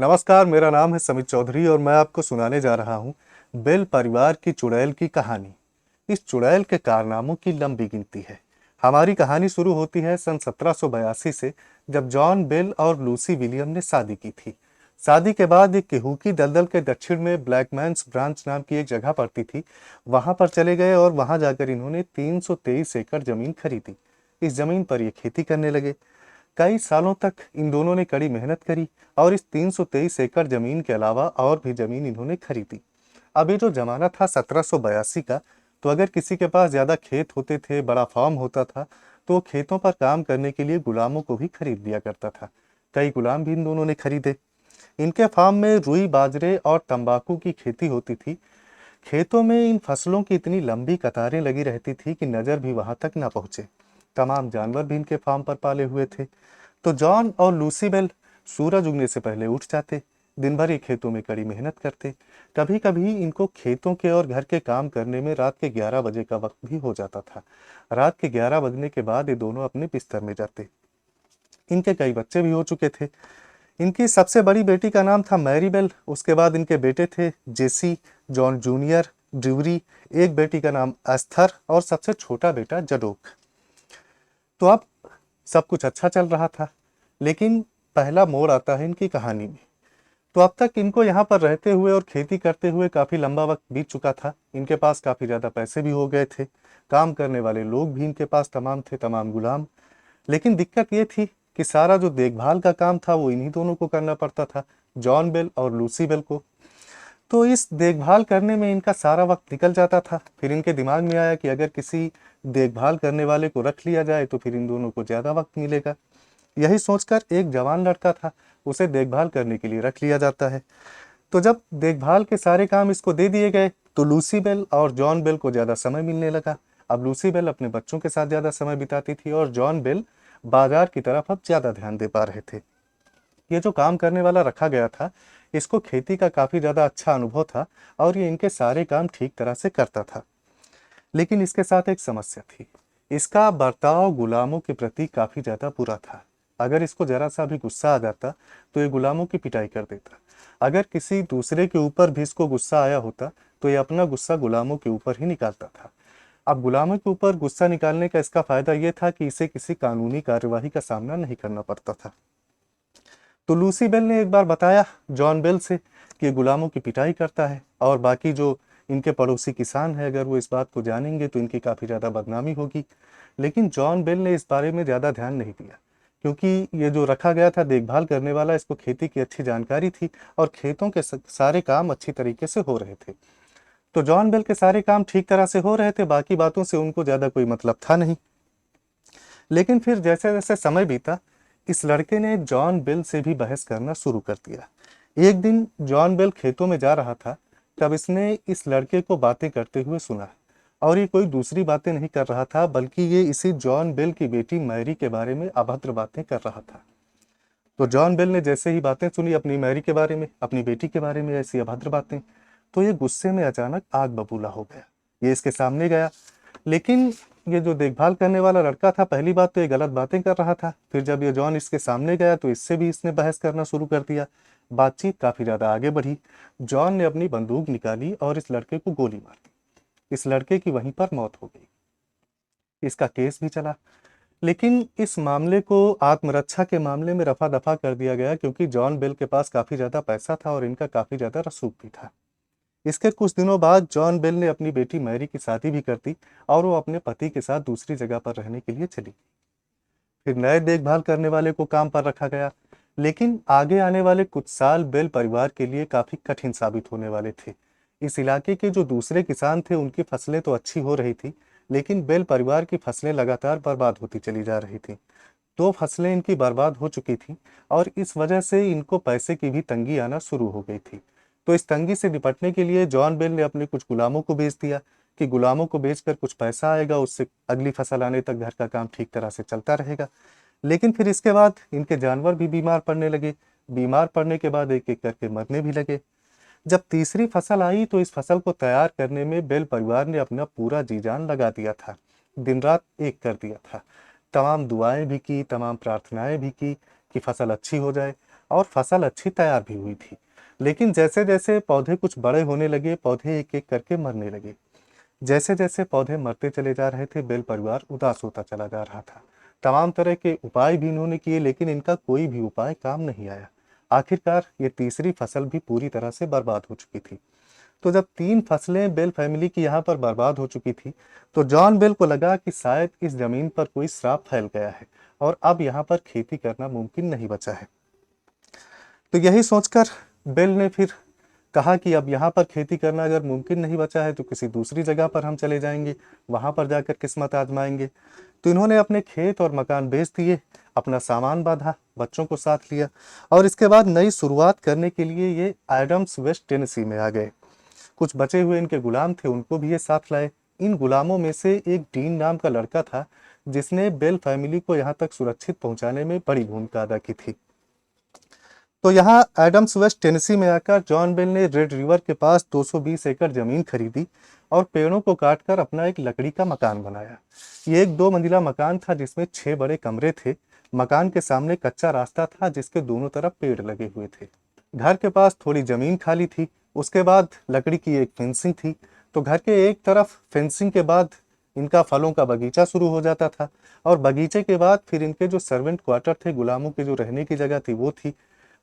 नमस्कार, मेरा नाम है समित चौधरी और मैं आपको सुनाने जा रहा हूँ बेल परिवार की चुड़ैल की कहानी। इस चुड़ैल के कारनामों की लंबी गिनती है। हमारी कहानी शुरू होती है सन 1782 से, जब जॉन बेल और लूसी विलियम ने शादी की थी। शादी के बाद एक केहूकी दलदल के दक्षिण में ब्लैकमैन्स ब्रांच नाम की एक जगह पड़ती थी। वहां पर चले गए और वहां जाकर इन्होंने 323 एकड़ जमीन खरीदी। इस जमीन पर ये खेती करने लगे। कई सालों तक इन दोनों ने कड़ी मेहनत करी और इस 323 एकड़ जमीन के अलावा और भी जमीन इन्होंने खरीदी। अब ये जो जमाना था 1782 का, तो अगर किसी के पास ज्यादा खेत होते थे, बड़ा फार्म होता था, तो वो खेतों पर काम करने के लिए गुलामों को भी खरीद लिया करता था। कई गुलाम भी इन दोनों ने खरीदे। इनके फार्म में रुई, बाजरे और तंबाकू की खेती होती थी। खेतों में इन फसलों की इतनी लंबी कतारें लगी रहती थी कि नजर भी वहां तक ना पहुंचे। तमाम जानवर भी इनके फार्म पर पाले हुए थे। तो जॉन और लूसीबेल सूरज उगने से पहले उठ जाते। दिन भर ये खेतों में कड़ी मेहनत करते। कभी कभी इनको खेतों के और घर के काम करने में रात के 11 बजे का वक्त भी हो जाता था। रात के 11 बजने के बाद ये दोनों अपने बिस्तर में जाते। इनके कई बच्चे भी हो चुके थे। इनकी सबसे बड़ी बेटी का नाम था मैरीबेल। उसके बाद इनके बेटे थे जेसी, जॉन जूनियर, ड्यूरी, एक बेटी का नाम एस्थर और सबसे छोटा बेटा जडोक। तो अब सब कुछ अच्छा चल रहा था, लेकिन पहला मोड़ आता है इनकी कहानी में। तो अब तक इनको यहाँ पर रहते हुए और खेती करते हुए काफी लंबा वक्त बीत चुका था। इनके पास काफी ज्यादा पैसे भी हो गए थे। काम करने वाले लोग भी इनके पास तमाम थे, तमाम गुलाम। लेकिन दिक्कत ये थी कि सारा जो देखभाल का काम था वो इन्हीं दोनों को करना पड़ता था, जॉन बेल और लूसी बेल को। तो इस देखभाल करने में इनका सारा वक्त निकल जाता था। फिर इनके दिमाग में आया कि अगर किसी देखभाल करने वाले को रख लिया जाए तो फिर इन दोनों को ज्यादा वक्त मिलेगा। यही सोचकर एक जवान लड़का था, उसे देखभाल करने के लिए रख लिया जाता है। तो जब देखभाल के सारे काम इसको दे दिए गए, तो लूसी बेल और जॉन बेल को ज्यादा समय मिलने लगा। अब लूसी बेल अपने बच्चों के साथ ज्यादा समय बिताती थी और जॉन बेल बाजार की तरफ अब ज्यादा ध्यान दे पा रहे थे। ये जो काम करने वाला रखा गया था, इसको खेती का काफी ज्यादा अच्छा अनुभव था और ये इनके सारे काम ठीक तरह से करता था। लेकिन इसके साथ एक समस्या थी। इसका बर्ताव गुलामों के प्रति काफी ज्यादा बुरा था। अगर इसको जरा सा भी गुस्सा आ जाता तो ये गुलामों की पिटाई कर देता। अगर किसी दूसरे के ऊपर भी इसको गुस्सा आया होता तो ये अपना गुस्सा गुलामों के ऊपर ही निकालता था। अब गुलामों के ऊपर गुस्सा निकालने का इसका फायदा यह था कि इसे किसी कानूनी कार्यवाही का सामना नहीं करना पड़ता था। तो लूसी बेल ने एक बार बताया जॉन बेल से कि ये गुलामों की पिटाई करता है और बाकी जो इनके पड़ोसी किसान हैं, अगर वो इस बात को जानेंगे तो इनकी काफ़ी ज़्यादा बदनामी होगी। लेकिन जॉन बेल ने इस बारे में ज़्यादा ध्यान नहीं दिया, क्योंकि ये जो रखा गया था देखभाल करने वाला, इसको खेती की अच्छी जानकारी थी और खेतों के सारे काम अच्छी तरीके से हो रहे थे। तो जॉन बेल के सारे काम ठीक तरह से हो रहे थे, बाकी बातों से उनको ज़्यादा कोई मतलब था नहीं। लेकिन फिर जैसे जैसे समय बीता, इस लड़के ने जॉन बेल से भी बहस करना शुरू कर दिया। एक दिन जॉन बेल खेतों में जा रहा था, तब इसने इस लड़के को बातें करते हुए सुना। और ये कोई दूसरी बातें नहीं कर रहा था, बल्कि ये इसी जॉन बेल की बेटी मैरी के बारे में अभद्र बातें कर रहा था। तो जॉन बेल ने जैसे ही बातें सुनी अपनी मैरी के बारे में, अपनी बेटी के बारे में, ऐसी अभद्र बातें, तो ये गुस्से में अचानक आग बबूला हो गया। ये इसके सामने गया। लेकिन ये जो देखभाल करने वाला लड़का था, पहली बात तो ये गलत बातें कर रहा था। फिर जब ये जॉन इसके सामने गया तो इससे भी इसने बहस करना शुरू कर दिया। बातचीत काफी ज्यादा आगे बढ़ी। जॉन ने अपनी बंदूक निकाली और इस लड़के को गोली मार दी। इस लड़के की वहीं पर मौत हो गई। इसका केस भी चला, लेकिन इस मामले को आत्मरक्षा के मामले में रफा दफा कर दिया गया, क्योंकि जॉन बेल के पास काफी ज्यादा पैसा था और इनका काफी ज्यादा रसूख भी था। इसके कुछ दिनों बाद जॉन बेल ने अपनी बेटी मैरी की शादी भी कर दी और वो अपने पति के साथ दूसरी जगह पर रहने के लिए चली। फिर नए देखभाल करने वाले को काम पर रखा गया। लेकिन आगे आने वाले कुछ साल बेल परिवार के लिए काफी कठिन साबित होने वाले थे। इस इलाके के जो दूसरे किसान थे, उनकी फसलें तो अच्छी हो रही थी, लेकिन बेल परिवार की फसलें लगातार बर्बाद होती चली जा रही थी। दो फसलें इनकी बर्बाद हो चुकी थी और इस वजह से इनको पैसे की भी तंगी आना शुरू हो गई थी। तो इस तंगी से निपटने के लिए जॉन बेल ने अपने कुछ गुलामों को बेच दिया कि गुलामों को बेचकर कुछ पैसा आएगा, उससे अगली फसल आने तक घर का काम ठीक तरह से चलता रहेगा। लेकिन फिर इसके बाद इनके जानवर भी बीमार पड़ने लगे। बीमार पड़ने के बाद एक एक करके मरने भी लगे। जब तीसरी फसल आई तो इस फसल को तैयार करने में बेल परिवार ने अपना पूरा जी जान लगा दिया था। दिन रात एक कर दिया था। तमाम दुआएं भी की, तमाम प्रार्थनाएं भी की कि फसल अच्छी हो जाए और फसल अच्छी तैयार भी हुई थी। लेकिन जैसे जैसे पौधे कुछ बड़े होने लगे, पौधे एक एक करके मरने लगे। जैसे जैसे पौधे मरते चले जा रहे थे, बेल परिवार उदास होता चला जा रहा था। तमाम तरह के उपाय भी इन्होंने किए, लेकिन इनका कोई भी उपाय काम नहीं आया। आखिरकार ये तीसरी फसल भी पूरी तरह से बर्बाद हो चुकी थी। तो जब 3 फसलें बेल फैमिली की यहाँ पर बर्बाद हो चुकी थी, तो जॉन बेल को लगा कि शायद इस जमीन पर कोई श्राप फैल गया है और अब यहाँ पर खेती करना मुमकिन नहीं बचा है। तो यही सोचकर बेल ने फिर कहा कि अब यहाँ पर खेती करना अगर मुमकिन नहीं बचा है तो किसी दूसरी जगह पर हम चले जाएंगे, वहाँ पर जाकर किस्मत आजमाएंगे। तो इन्होंने अपने खेत और मकान बेच दिए, अपना सामान बांधा, बच्चों को साथ लिया और इसके बाद नई शुरुआत करने के लिए ये एडम्स वेस्ट टेनेसी में आ गए। कुछ बचे हुए इनके गुलाम थे, उनको भी ये साथ लाए। इन गुलामों में से एक डीन नाम का लड़का था, जिसने बेल फैमिली को यहाँ तक सुरक्षित पहुंचाने में बड़ी भूमिका अदा की थी। तो यहाँ एडम्स वेस्ट टेनेसी में आकर जॉन बेल ने रेड रिवर के पास 220 एकड़ जमीन खरीदी और पेड़ों को काटकर अपना एक लकड़ी का मकान बनाया। ये एक 2 मंजिला मकान था जिसमें 6 बड़े कमरे थे। मकान के सामने कच्चा रास्ता था जिसके दोनों तरफ पेड़ लगे हुए थे। घर के पास थोड़ी जमीन खाली थी, उसके बाद लकड़ी की एक फेंसिंग थी। तो घर के एक तरफ फेंसिंग के बाद इनका फलों का बगीचा शुरू हो जाता था और बगीचे के बाद फिर इनके जो सर्वेंट क्वार्टर थे, गुलामों की जो रहने की जगह थी वो थी।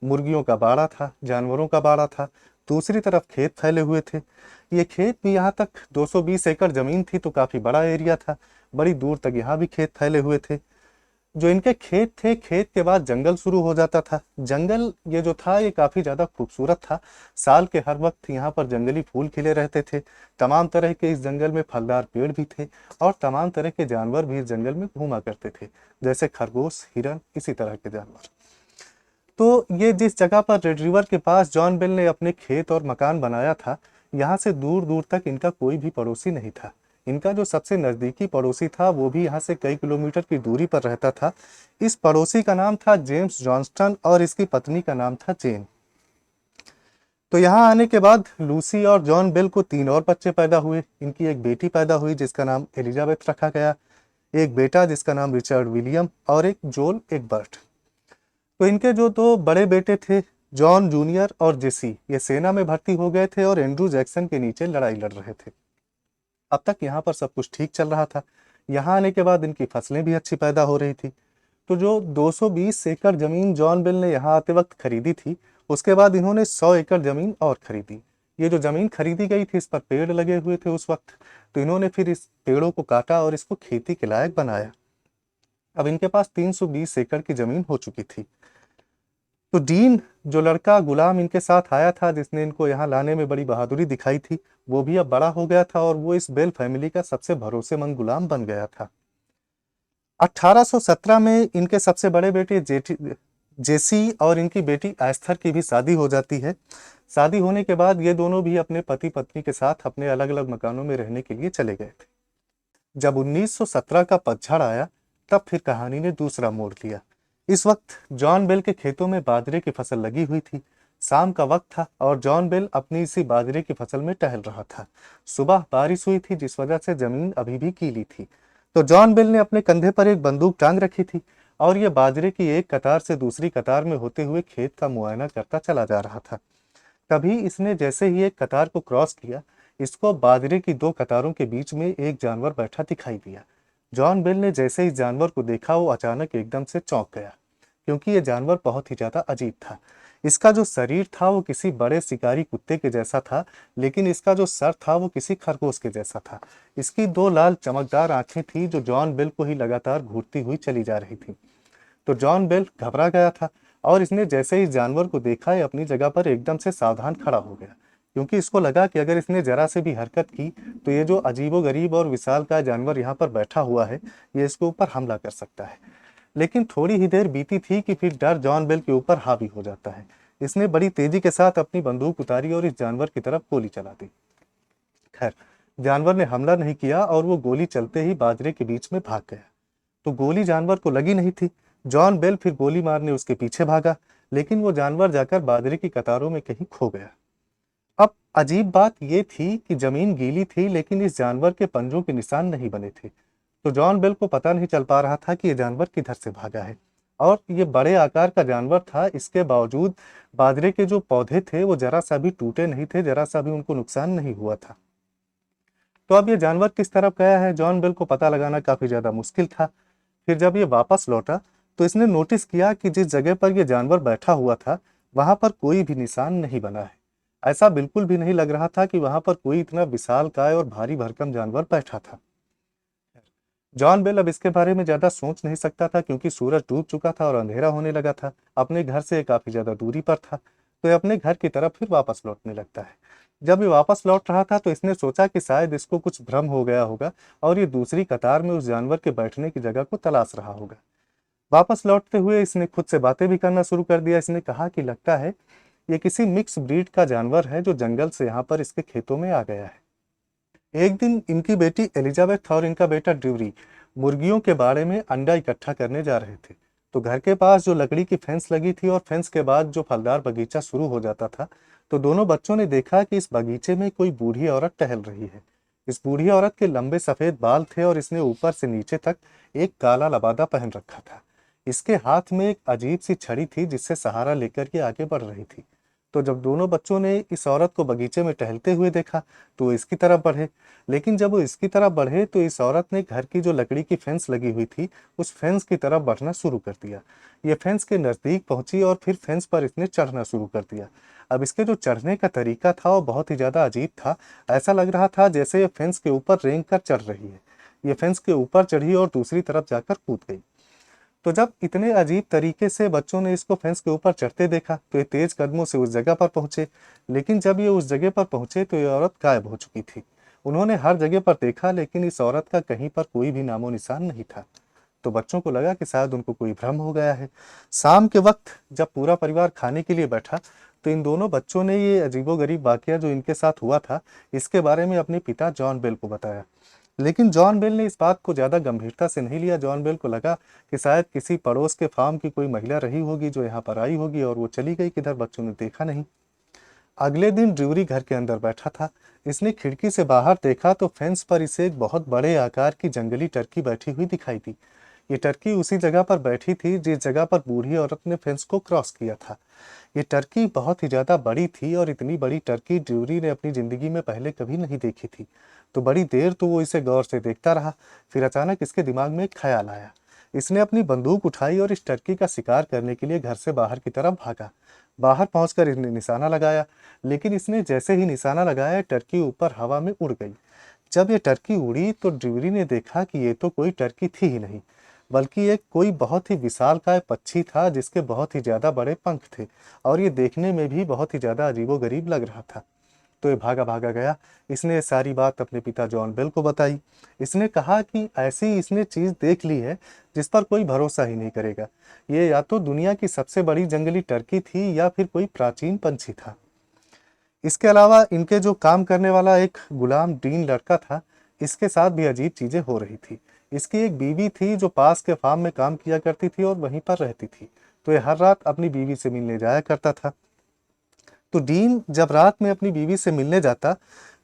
मुर्गियों का बाड़ा था, जानवरों का बाड़ा था। दूसरी तरफ खेत फैले हुए थे। ये खेत भी यहाँ तक 220 एकड़ जमीन थी, तो काफी बड़ा एरिया था। बड़ी दूर तक यहाँ भी खेत फैले हुए थे। जो इनके खेत थे, खेत के बाद जंगल शुरू हो जाता था। जंगल ये जो था ये काफी ज्यादा खूबसूरत था। साल के हर वक्त यहाँ पर जंगली फूल खिले रहते थे। तमाम तरह के इस जंगल में फलदार पेड़ भी थे और तमाम तरह के जानवर भी इस जंगल में घूमा करते थे, जैसे खरगोश, हिरन, इसी तरह के जानवर। तो ये जिस जगह पर रेड रिवर के पास जॉन बेल ने अपने खेत और मकान बनाया था, यहाँ से दूर दूर तक इनका कोई भी पड़ोसी नहीं था। इनका जो सबसे नज़दीकी पड़ोसी था वो भी यहाँ से कई किलोमीटर की दूरी पर रहता था। इस पड़ोसी का नाम था जेम्स जॉनस्टन और इसकी पत्नी का नाम था जेन। तो यहाँ आने के बाद लूसी और जॉन बेल को 3 और बच्चे पैदा हुए। इनकी एक बेटी पैदा हुई जिसका नाम एलिजाबेथ रखा गया, एक बेटा जिसका नाम रिचर्ड विलियम और एक जोल, एक बर्ट। तो इनके जो 2 बड़े बेटे थे, जॉन जूनियर और जेसी, ये सेना में भर्ती हो गए थे और एंड्रू जैक्सन के नीचे लड़ाई लड़ रहे थे। अब तक यहाँ पर सब कुछ ठीक चल रहा था। यहाँ आने के बाद इनकी फसलें भी अच्छी पैदा हो रही थी। तो जो 220 एकड़ जमीन जॉन बेल ने यहाँ आते वक्त खरीदी थी, उसके बाद इन्होंने 100 एकड़ जमीन और खरीदी। ये जो जमीन खरीदी गई थी, इस पर पेड़ लगे हुए थे उस वक्त। तो इन्होंने फिर इस पेड़ों को काटा और इसको खेती के लायक बनाया। अब इनके पास 320 एकड़ की जमीन हो चुकी थी। तो डीन, जो लड़का गुलाम इनके साथ आया था, जिसने इनको यहाँ लाने में बड़ी बहादुरी दिखाई थी, वो भी अब बड़ा हो गया था और वो इस बेल फैमिली का सबसे भरोसेमंद गुलाम बन गया था। 1817 में इनके सबसे बड़े बेटे जेसी और इनकी बेटी एस्थर की भी शादी हो जाती है। शादी होने के बाद ये दोनों भी अपने पति पत्नी के साथ अपने अलग अलग मकानों में रहने के लिए चले गए थे। जब 1917 का पतझड़ आया, तब फिर कहानी ने दूसरा मोड़ लिया। इस वक्त जॉन बेल के खेतों में बाजरे की फसल लगी हुई थी। शाम का वक्त था और जॉन बेल अपनी इसी बाजरे की फसल में टहल रहा था। सुबह बारिश हुई थी जिस वजह से जमीन अभी भी गीली थी। तो जॉन बेल ने अपने कंधे पर एक बंदूक टांग रखी थी और ये बाजरे की एक कतार से दूसरी कतार में होते हुए खेत का मुआयना करता चला जा रहा था। तभी इसने जैसे ही एक कतार को क्रॉस किया, इसको बाजरे की 2 कतारों के बीच में एक जानवर बैठा दिखाई दिया। जॉन बेल ने जैसे ही जानवर को देखा, वो अचानक एकदम से चौंक गया, क्योंकि ये जानवर बहुत ही ज्यादा अजीब था। इसका जो शरीर था वो किसी बड़े शिकारी कुत्ते के जैसा था, लेकिन इसका जो सर था वो किसी खरगोश के जैसा था। इसकी 2 लाल चमकदार आंखें थी जो जॉन बेल को ही लगातार घूरती हुई चली जा रही थी। तो जॉन बेल घबरा गया था और इसने जैसे ही जानवर को देखा, ये अपनी जगह पर एकदम से सावधान खड़ा हो गया, क्योंकि इसको लगा कि अगर इसने जरा से भी हरकत की तो ये जो अजीबोगरीब और विशालकाय जानवर यहाँ पर बैठा हुआ है, ये इसके ऊपर हमला कर सकता है। लेकिन थोड़ी ही देर बीती थी कि फिर डर जॉन बेल के ऊपर हावी हो जाता है। इसने बड़ी तेजी के साथ अपनी बंदूक उतारी और इस जानवर की तरफ गोली चला दी। खैर, जानवर ने हमला नहीं किया और वो गोली चलते ही बाजरे के बीच में भाग गया। तो गोली जानवर को लगी नहीं थी। जॉन बेल फिर गोली मारने उसके पीछे भागा, लेकिन वो जानवर जाकर बाजरे की कतारों में कहीं खो गया। अब अजीब बात ये थी कि जमीन गीली थी, लेकिन इस जानवर के पंजों के निशान नहीं बने थे। तो जॉन बेल को पता नहीं चल पा रहा था कि ये जानवर किधर से भागा है। और ये बड़े आकार का जानवर था, इसके बावजूद बाजरे के जो पौधे थे वो जरा सा भी टूटे नहीं थे, जरा सा भी उनको नुकसान नहीं हुआ था। तो अब ये जानवर किस तरफ गया है, जॉन बेल को पता लगाना काफी ज्यादा मुश्किल था। फिर जब ये वापस लौटा तो इसने नोटिस किया कि जिस जगह पर यह जानवर बैठा हुआ था वहां पर कोई भी निशान नहीं बना है। ऐसा बिल्कुल भी नहीं लग रहा था कि वहां पर कोई इतना विशालकाय और भारी भरकम जानवर बैठा था। जॉन बेल अब इसके बारे में ज्यादा सोच नहीं सकता था, क्योंकि सूरज डूब चुका था और अंधेरा होने लगा था। अपने घर से काफी ज्यादा दूरी पर था, तो ये अपने घर की तरफ फिर वापस लौटने लगता है। जब ये वापस लौट रहा था तो इसने सोचा कि शायद इसको कुछ भ्रम हो गया होगा और ये दूसरी कतार में उस जानवर के बैठने की जगह को तलाश रहा होगा। वापस लौटते हुए इसने खुद से बातें भी करना शुरू कर दिया। इसने कहा कि लगता है ये किसी मिक्स ब्रीड का जानवर है जो जंगल से यहाँ पर इसके खेतों में आ गया है। एक दिन इनकी बेटी एलिजाबेथ और इनका बेटा ड्यूरी मुर्गियों के बाड़े में अंडा इकट्ठा करने जा रहे थे। तो घर के पास जो लकड़ी की फेंस लगी थी और फेंस के बाद जो फलदार बगीचा शुरू हो जाता था, तो दोनों बच्चों ने देखा कि इस बगीचे में कोई बूढ़ी औरत टहल रही है। इस बूढ़ी औरत के लंबे सफेद बाल थे और इसने ऊपर से नीचे तक एक काला लबादा पहन रखा था। इसके हाथ में एक अजीब सी छड़ी थी जिससे सहारा लेकर के आगे बढ़ रही थी। तो जब दोनों बच्चों ने इस औरत को बगीचे में टहलते हुए देखा तो वो इसकी तरफ बढ़े। लेकिन जब वो इसकी तरफ बढ़े तो इस औरत ने घर की जो लकड़ी की फेंस लगी हुई थी उस फेंस की तरफ बढ़ना शुरू कर दिया। ये फेंस के नजदीक पहुंची और फिर फेंस पर इसने चढ़ना शुरू कर दिया। अब इसके जो चढ़ने का तरीका था वो बहुत ही ज्यादा अजीब था। ऐसा लग रहा था जैसे ये फेंस के ऊपर रेंग कर चढ़ रही है। ये फेंस के ऊपर चढ़ी और दूसरी तरफ जाकर कूद गई। तो जब इतने अजीब तरीके से बच्चों ने इसको फेंस के ऊपर चढ़ते देखा तो ये तेज कदमों से उस जगह पर पहुंचे। लेकिन जब ये उस जगह पर पहुंचे तो ये औरत गायब हो चुकी थी। उन्होंने हर जगह पर देखा लेकिन इस औरत का कहीं पर कोई भी नामो निशान नहीं था। तो बच्चों को लगा कि शायद उनको कोई भ्रम हो गया है। शाम के वक्त जब पूरा परिवार खाने के लिए बैठा तो इन दोनों बच्चों ने ये अजीबोगरीब वाकया जो इनके साथ हुआ था इसके बारे में अपने पिता जॉन बेल को बताया। लेकिन जॉन बेल ने इस बात को ज्यादा गंभीरता से नहीं लिया। जॉन बेल को लगा कि शायद किसी पड़ोस के फार्म की कोई महिला रही होगी जो यहाँ पर आई होगी और वो चली गई किधर, बच्चों ने देखा नहीं। अगले दिन ड्यूरी घर के अंदर बैठा था। इसने खिड़की से बाहर देखा तो फेंस पर इसे एक बहुत बड़े आकार की जंगली टर्की बैठी हुई दिखाई दी। ये टर्की उसी जगह पर बैठी थी जिस जगह पर बूढ़ी औरत ने फेंस को क्रॉस किया था। ये टर्की बहुत ही ज्यादा बड़ी थी और इतनी बड़ी टर्की ड्यूरी ने अपनी जिंदगी में पहले कभी नहीं देखी थी। तो बड़ी देर तो वो इसे गौर से देखता रहा। फिर अचानक इसके दिमाग में एक ख्याल आया। इसने अपनी बंदूक उठाई और इस टर्की का शिकार करने के लिए घर से बाहर की तरफ भागा। बाहर पहुंचकर इसने निशाना लगाया, लेकिन इसने जैसे ही निशाना लगाया टर्की ऊपर हवा में उड़ गई। जब ये टर्की उड़ी तो ड्यूरी ने देखा कि ये तो कोई टर्की थी ही नहीं, बल्कि एक कोई बहुत ही विशालकाय पक्षी था जिसके बहुत ही ज्यादा बड़े पंख थे और ये देखने में भी बहुत ही ज्यादा अजीबोगरीब लग रहा था। तो ये भागा भागा गया। इसने ये सारी बात अपने पिता जॉन बेल को बताई। इसने कहा कि ऐसी इसने चीज देख ली है जिस पर कोई भरोसा ही नहीं करेगा। ये या तो दुनिया की सबसे बड़ी जंगली टर्की थी या फिर कोई प्राचीन पंछी था। इसके अलावा इनके जो काम करने वाला एक गुलाम डीन लड़का था, इसके साथ भी अजीब चीजें हो रही थी। इसकी एक बीवी थी जो पास के फार्म में काम किया करती थी और वहीं पर रहती थी। तो ये हर रात अपनी बीवी से मिलने जाया करता था। तो डीन जब रात में अपनी बीवी से मिलने जाता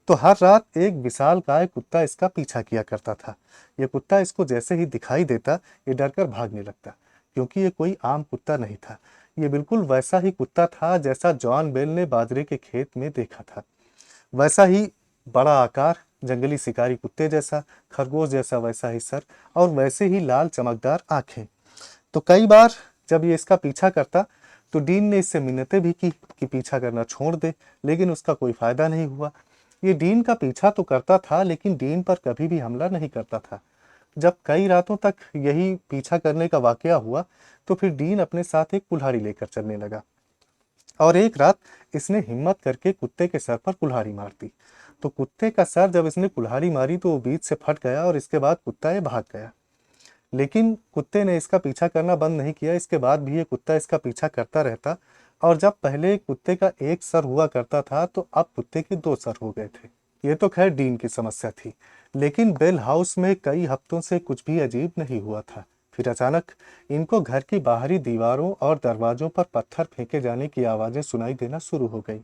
तो हर रात एक विशालकाय कुत्ता इसका पीछा किया करता था। ये कुत्ता इसको जैसे ही दिखाई देता ये डरकर भागने लगता, क्योंकि ये कोई आम कुत्ता नहीं था। ये बिल्कुल वैसा ही कुत्ता था जैसा जॉन बेल ने बाजरे के खेत में देखा था। वैसा ही बड़ा आकार, जंगली शिकारी कुत्ते जैसा, खरगोश जैसा वैसा ही सर और वैसे ही लाल चमकदार आंखें। तो कई बार जब ये इसका पीछा करता तो डीन ने इससे मिन्नतें भी की कि पीछा करना छोड़ दे, लेकिन उसका कोई फायदा नहीं हुआ। ये डीन का पीछा तो करता था लेकिन डीन पर कभी भी हमला नहीं करता था। जब कई रातों तक यही पीछा करने का वाकया हुआ तो फिर डीन अपने साथ एक कुल्हाड़ी लेकर चलने लगा और एक रात इसने हिम्मत करके कुत्ते के सर पर कुल्हाड़ी मार दी। तो कुत्ते का सर जब इसने कुल्हाड़ी मारी तो वो बीच से फट गया और इसके बाद कुत्ता ये भाग गया। लेकिन कुत्ते ने इसका पीछा करना बंद नहीं किया। इसके बाद भी ये कुत्ता इसका पीछा करता रहता और जब पहले कुत्ते का एक सर हुआ करता था तो अब कुत्ते के दो सर हो गए थे। ये तो खैर डीन की समस्या थी, लेकिन बेल हाउस में कई हफ्तों से कुछ भी अजीब नहीं हुआ था। फिर अचानक इनको घर की बाहरी दीवारों और दरवाजों पर पत्थर फेंके जाने की आवाजें सुनाई देना शुरू हो गई।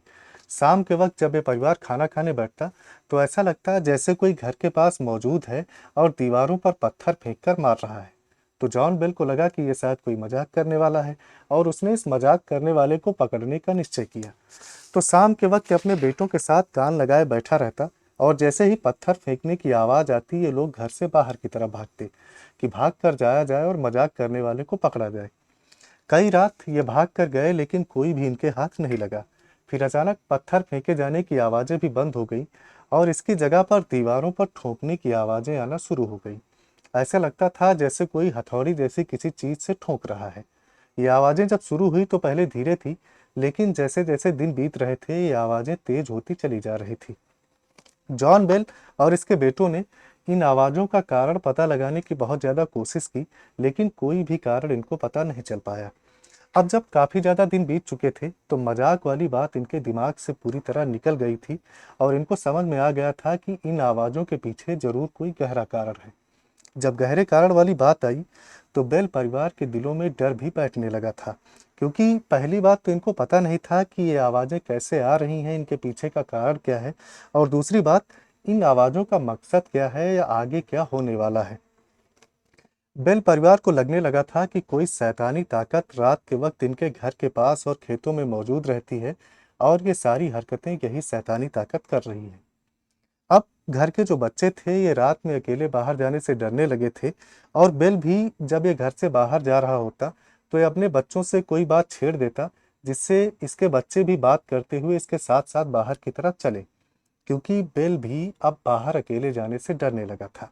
शाम के वक्त जब ये परिवार खाना खाने बैठता तो ऐसा लगता जैसे कोई घर के पास मौजूद है और दीवारों पर पत्थर फेंक कर मार रहा है। तो जॉन बेल को लगा कि ये शायद कोई मजाक करने वाला है और उसने इस मजाक करने वाले को पकड़ने का निश्चय किया। तो शाम के वक्त अपने बेटों के साथ कान लगाए बैठा रहता और जैसे ही पत्थर फेंकने की आवाज़ आती ये लोग घर से बाहर की तरफ भागते कि भाग कर जाया जाए और मजाक करने वाले को पकड़ा जाए। कई रात ये भाग कर गए लेकिन कोई भी इनके हाथ नहीं लगा। फिर अचानक पत्थर फेंके जाने की आवाज़ें भी बंद हो गई और इसकी जगह पर दीवारों पर ठोकने की आवाज़ें आना शुरू हो गई। ऐसा लगता था जैसे कोई हथौड़ी जैसी किसी चीज़ से ठोक रहा है। ये आवाज़ें जब शुरू हुई तो पहले धीरे थी, लेकिन जैसे जैसे दिन बीत रहे थे ये आवाज़ें तेज होती चली जा रही थी। जॉन बेल और इसके बेटों ने इन आवाज़ों का कारण पता लगाने की बहुत ज़्यादा कोशिश की, लेकिन कोई भी कारण इनको पता नहीं चल पाया। अब जब काफ़ी ज़्यादा दिन बीत चुके थे तो मजाक वाली बात इनके दिमाग से पूरी तरह निकल गई थी और इनको समझ में आ गया था कि इन आवाज़ों के पीछे ज़रूर कोई गहरा कारण है। जब गहरे कारण वाली बात आई तो बेल परिवार के दिलों में डर भी बैठने लगा था, क्योंकि पहली बात तो इनको पता नहीं था कि ये आवाज़ें कैसे आ रही हैं, इनके पीछे का कारण क्या है, और दूसरी बात, इन आवाज़ों का मकसद क्या है या आगे क्या होने वाला है। बेल परिवार को लगने लगा था कि कोई शैतानी ताकत रात के वक्त इनके घर के पास और खेतों में मौजूद रहती है और ये सारी हरकतें यही शैतानी ताकत कर रही है। अब घर के जो बच्चे थे ये रात में अकेले बाहर जाने से डरने लगे थे और बेल भी जब ये घर से बाहर जा रहा होता तो ये अपने बच्चों से कोई बात छेड़ देता जिससे इसके बच्चे भी बात करते हुए इसके साथ साथ बाहर की तरफ चले, क्योंकि बेल भी अब बाहर अकेले जाने से डरने लगा था।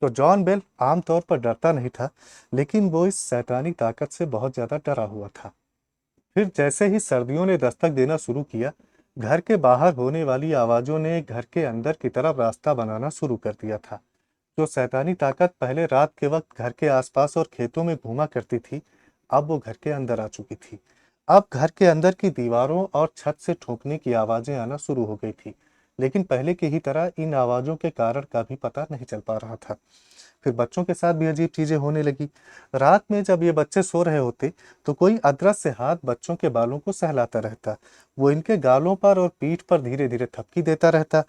तो जॉन बेल आमतौर पर डरता नहीं था, लेकिन वो इस शैतानी ताकत से बहुत ज्यादा डरा हुआ था। फिर जैसे ही सर्दियों ने दस्तक देना शुरू किया, घर के बाहर होने वाली आवाज़ों ने घर के अंदर की तरफ रास्ता बनाना शुरू कर दिया था। जो शैतानी ताकत पहले रात के वक्त घर के आसपास और खेतों में घूमा करती थी, अब वो घर के अंदर आ चुकी थी। अब घर के अंदर की दीवारों और छत से ठोकने की आवाज़ें आना शुरू हो गई थी, लेकिन पहले की ही तरह इन आवाज़ों के कारण का भी पता नहीं चल पा रहा था। फिर बच्चों के साथ भी अजीब चीजें होने लगी। रात में जब ये बच्चे सो रहे होते तो कोई अदृश्य हाथ बच्चों के बालों को सहलाता रहता। वो इनके गालों पर और पीठ पर धीरे धीरे थपकी देता रहता।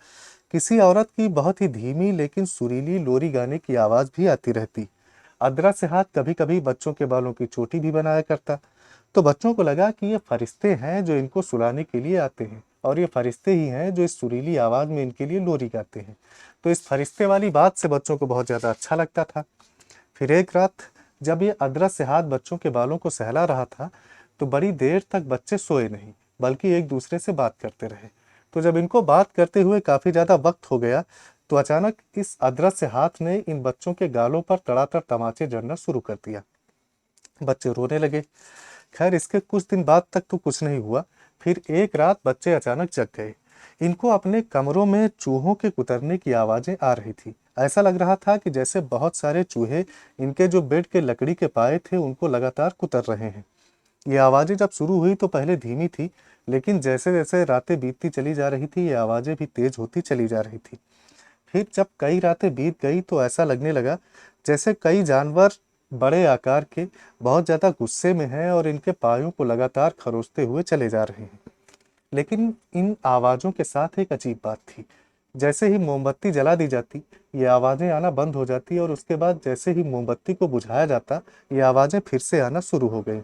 किसी औरत की बहुत ही धीमी लेकिन सुरीली लोरी गाने की आवाज भी आती रहती। अदृश्य हाथ कभी कभी बच्चों के बालों की चोटी भी बनाया करता। तो बच्चों को लगा कि ये फरिश्ते हैं जो इनको सुलाने के लिए आते हैं और ये फरिश्ते ही हैं जो इस सुरीली आवाज में इनके लिए लोरी गाते हैं। तो इस फरिश्ते वाली बात से बच्चों को बहुत ज़्यादा अच्छा लगता था। फिर एक रात जब ये अदृश्य हाथ बच्चों के बालों को सहला रहा था तो बड़ी देर तक बच्चे सोए नहीं, बल्कि एक दूसरे से बात करते रहे। तो जब इनको बात करते हुए काफ़ी ज़्यादा वक्त हो गया तो अचानक इस अदृश्य हाथ ने इन बच्चों के गालों पर तड़ातड़ तमाचे जड़ना शुरू कर दिया। बच्चे रोने लगे। खैर इसके कुछ दिन बाद तक तो कुछ नहीं हुआ। फिर एक रात बच्चे अचानक जग गए। इनको अपने कमरों में चूहों के कुतरने की आवाजें आ रही थी। ऐसा लग रहा था कि जैसे बहुत सारे चूहे इनके जो बेड के लकड़ी के पाए थे उनको लगातार कुतर रहे हैं। ये आवाजें जब शुरू हुई तो पहले धीमी थी, लेकिन जैसे जैसे रातें बीतती चली जा रही थी ये आवाजें भी तेज होती चली जा रही थी। फिर जब कई रातें बीत गई तो ऐसा लगने लगा जैसे कई जानवर बड़े आकार के बहुत ज़्यादा गुस्से में हैं और इनके पायों को लगातार खरोचते हुए चले जा रहे हैं। लेकिन इन आवाज़ों के साथ एक अजीब बात थी। जैसे ही मोमबत्ती जला दी जाती ये आवाज़ें आना बंद हो जाती और उसके बाद जैसे ही मोमबत्ती को बुझाया जाता ये आवाज़ें फिर से आना शुरू हो गई।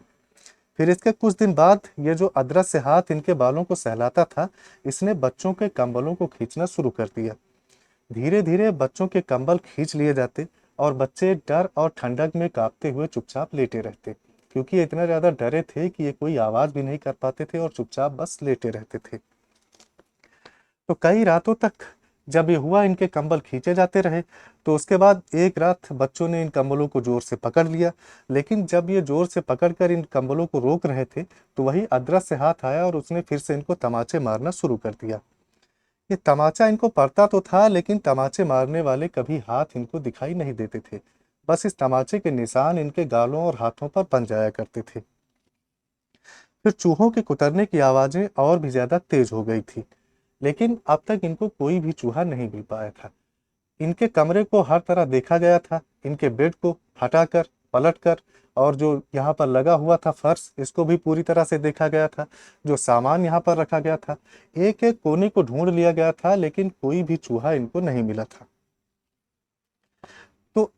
फिर इसके कुछ दिन बाद ये जो अदृश्य हाथ इनके बालों को सहलाता था इसने बच्चों के कंबलों को खींचना शुरू कर दिया। धीरे धीरे बच्चों के कंबल खींच लिए जाते और बच्चे डर और ठंडक में कांपते हुए चुपचाप लेटे रहते, क्योंकि ये इतना ज्यादा डरे थे कि ये कोई आवाज भी नहीं कर पाते थे और चुपचाप बस लेटे रहते थे। तो कई रातों तक जब ये हुआ इनके कंबल खींचे जाते रहे। तो उसके बाद एक रात बच्चों ने इन कंबलों को जोर से पकड़ लिया, लेकिन जब ये जोर से पकड़कर इन कंबलों को रोक रहे थे तो वही अदृश्य हाथ आया और उसने फिर से इनको तमाचे मारना शुरू कर दिया। ये तमाचा इनको पड़ता तो था, लेकिन तमाचे मारने वाले कभी हाथ इनको दिखाई नहीं देते थे। बस इस तमाचे के निशान इनके गालों और हाथों पर बन जाया करते थे। फिर चूहों के कुतरने की आवाजें और भी ज्यादा तेज हो गई थी, लेकिन अब तक इनको कोई भी चूहा नहीं मिल पाया था। इनके कमरे को हर तरह देखा गया था, इनके बेड को हटाकर, पलटकर, और जो यहाँ पर लगा हुआ था फर्श इसको भी पूरी तरह से देखा गया था। जो सामान यहाँ पर रखा गया था, एक एक कोने को ढूंढ लिया गया था, लेकिन कोई भी चूहा इनको नहीं मिला था। तो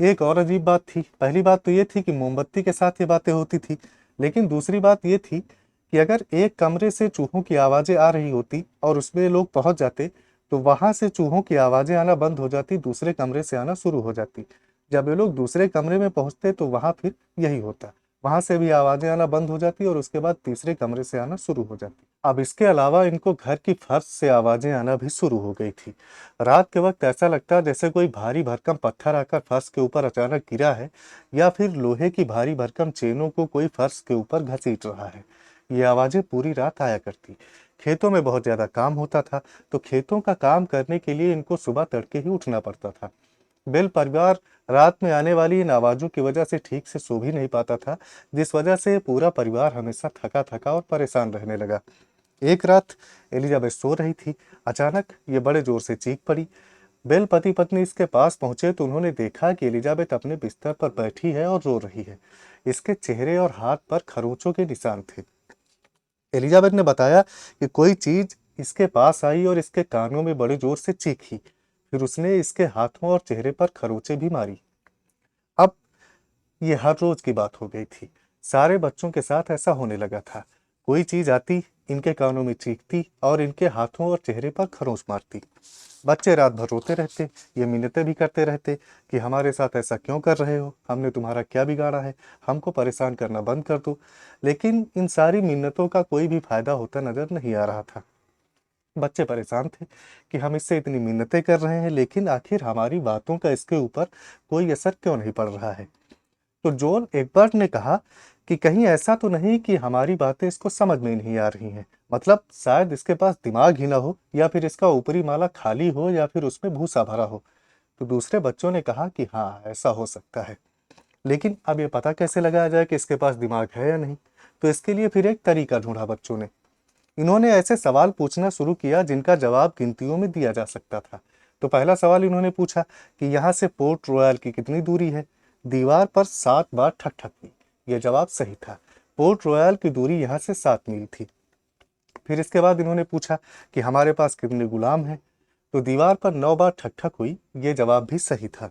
एक और अजीब बात थी। पहली बात तो ये थी कि मोमबत्ती के साथ ये बातें होती थी, लेकिन दूसरी बात ये थी कि अगर एक कमरे से चूहों की आवाज़ें आ रही होती और उसमें लोग पहुंच जाते, तो वहां से चूहों की आवाज़ें आना बंद हो जाती, दूसरे कमरे से आना शुरू हो जाती। जब ये लोग दूसरे कमरे में पहुंचते तो वहां फिर यही होता, वहां से भी आवाज़ें आना बंद हो जाती और उसके बाद तीसरे कमरे से आना शुरू हो जाती। अब इसके अलावा इनको घर की फर्श से आवाज़ें आना भी शुरू हो गई थी। रात के वक्त ऐसा लगता जैसे कोई भारी भरकम पत्थर आकर फर्श के ऊपर अचानक गिरा है, या फिर लोहे की भारी भरकम चेनों को कोई फर्श के ऊपर घसीट रहा है। ये आवाज़ें पूरी रात आया करती। खेतों में बहुत ज़्यादा काम होता था, तो खेतों का काम करने के लिए इनको सुबह तड़के ही उठना पड़ता था। बेल परिवार रात में आने वाली इन आवाज़ों की वजह से ठीक से सो भी नहीं पाता था, जिस वजह से पूरा परिवार हमेशा थका थका और परेशान रहने लगा। एक रात एलिजाबेथ सो रही थी। अचानक ये बड़े जोर से चीख पड़ी। बेल पति पत्नी इसके पास पहुंचे तो उन्होंने देखा कि एलिजाबेथ अपने बिस्तर पर बैठी है और रो रही है। इसके चेहरे और हाथ पर खरोंचों के निशान थे। एलिजाबेथ ने बताया कि कोई चीज इसके पास आई और इसके कानों में बड़े जोर से चीखी। फिर उसने इसके हाथों और चेहरे पर खरोंचें भी मारी। अब ये हर रोज की बात हो गई थी। सारे बच्चों के साथ ऐसा होने लगा था। कोई चीज आती, इनके कानों में चीखती और इनके हाथों और चेहरे पर खरोंच मारती। बच्चे रात भर रोते रहते, ये मिन्नतें भी करते रहते कि हमारे साथ ऐसा क्यों कर रहे हो, हमने तुम्हारा क्या बिगाड़ा है, हमको परेशान करना बंद कर दो। लेकिन इन सारी मिन्नतों का कोई भी फायदा होता नजर नहीं आ रहा था। बच्चे परेशान थे कि हम इससे इतनी मिन्नतें कर रहे हैं, लेकिन आखिर हमारी बातों का इसके ऊपर कोई असर क्यों नहीं पड़ रहा है। तो जोन एगबर्ट ने कहा कि कहीं ऐसा तो नहीं कि हमारी बातें इसको समझ में नहीं आ रही हैं। मतलब शायद इसके पास दिमाग ही ना हो, या फिर इसका ऊपरी माला खाली हो, या फिर उसमें भूसा भरा हो। तो दूसरे बच्चों ने कहा कि हाँ, ऐसा हो सकता है। लेकिन अब ये पता कैसे लगाया जाए कि इसके पास दिमाग है या नहीं। तो इसके लिए फिर एक तरीका ढूंढा बच्चों ने। इन्होंने ऐसे सवाल पूछना शुरू किया जिनका जवाब गिनतियों में दिया जा सकता था। तो पहला सवाल इन्होंने पूछा कि यहाँ से पोर्ट रॉयल की कितनी दूरी है। दीवार पर 7 बार ठक ठक हुई। यह जवाब सही था। पोर्ट रॉयल की दूरी यहाँ से 7 मील थी। फिर इसके बाद इन्होंने पूछा कि हमारे पास कितने गुलाम हैं। तो दीवार पर 9 बार ठक ठक हुई। ये जवाब भी सही था।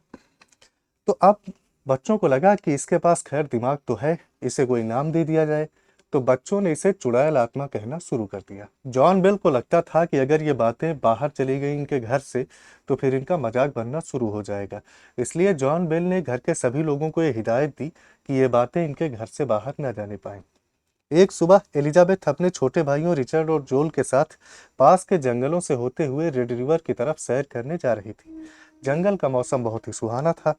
तो अब बच्चों को लगा कि इसके पास खैर दिमाग तो है, इसे कोई नाम दे दिया जाए। तो बच्चों ने इसे चुड़ैल आत्मा कहना शुरू कर दिया। जॉन बेल को लगता था कि अगर ये बातें बाहर चली गई इनके घर से, तो फिर इनका मजाक बनना शुरू हो जाएगा। इसलिए जॉन बेल ने घर के सभी लोगों को ये हिदायत दी कि ये बातें इनके घर से बाहर न जाने पाए। एक सुबह एलिजाबेथ अपने छोटे भाइयों रिचर्ड और जोल के साथ पास के जंगलों से होते हुए रेड रिवर की तरफ सैर करने जा रही थी। जंगल का मौसम बहुत ही सुहाना था।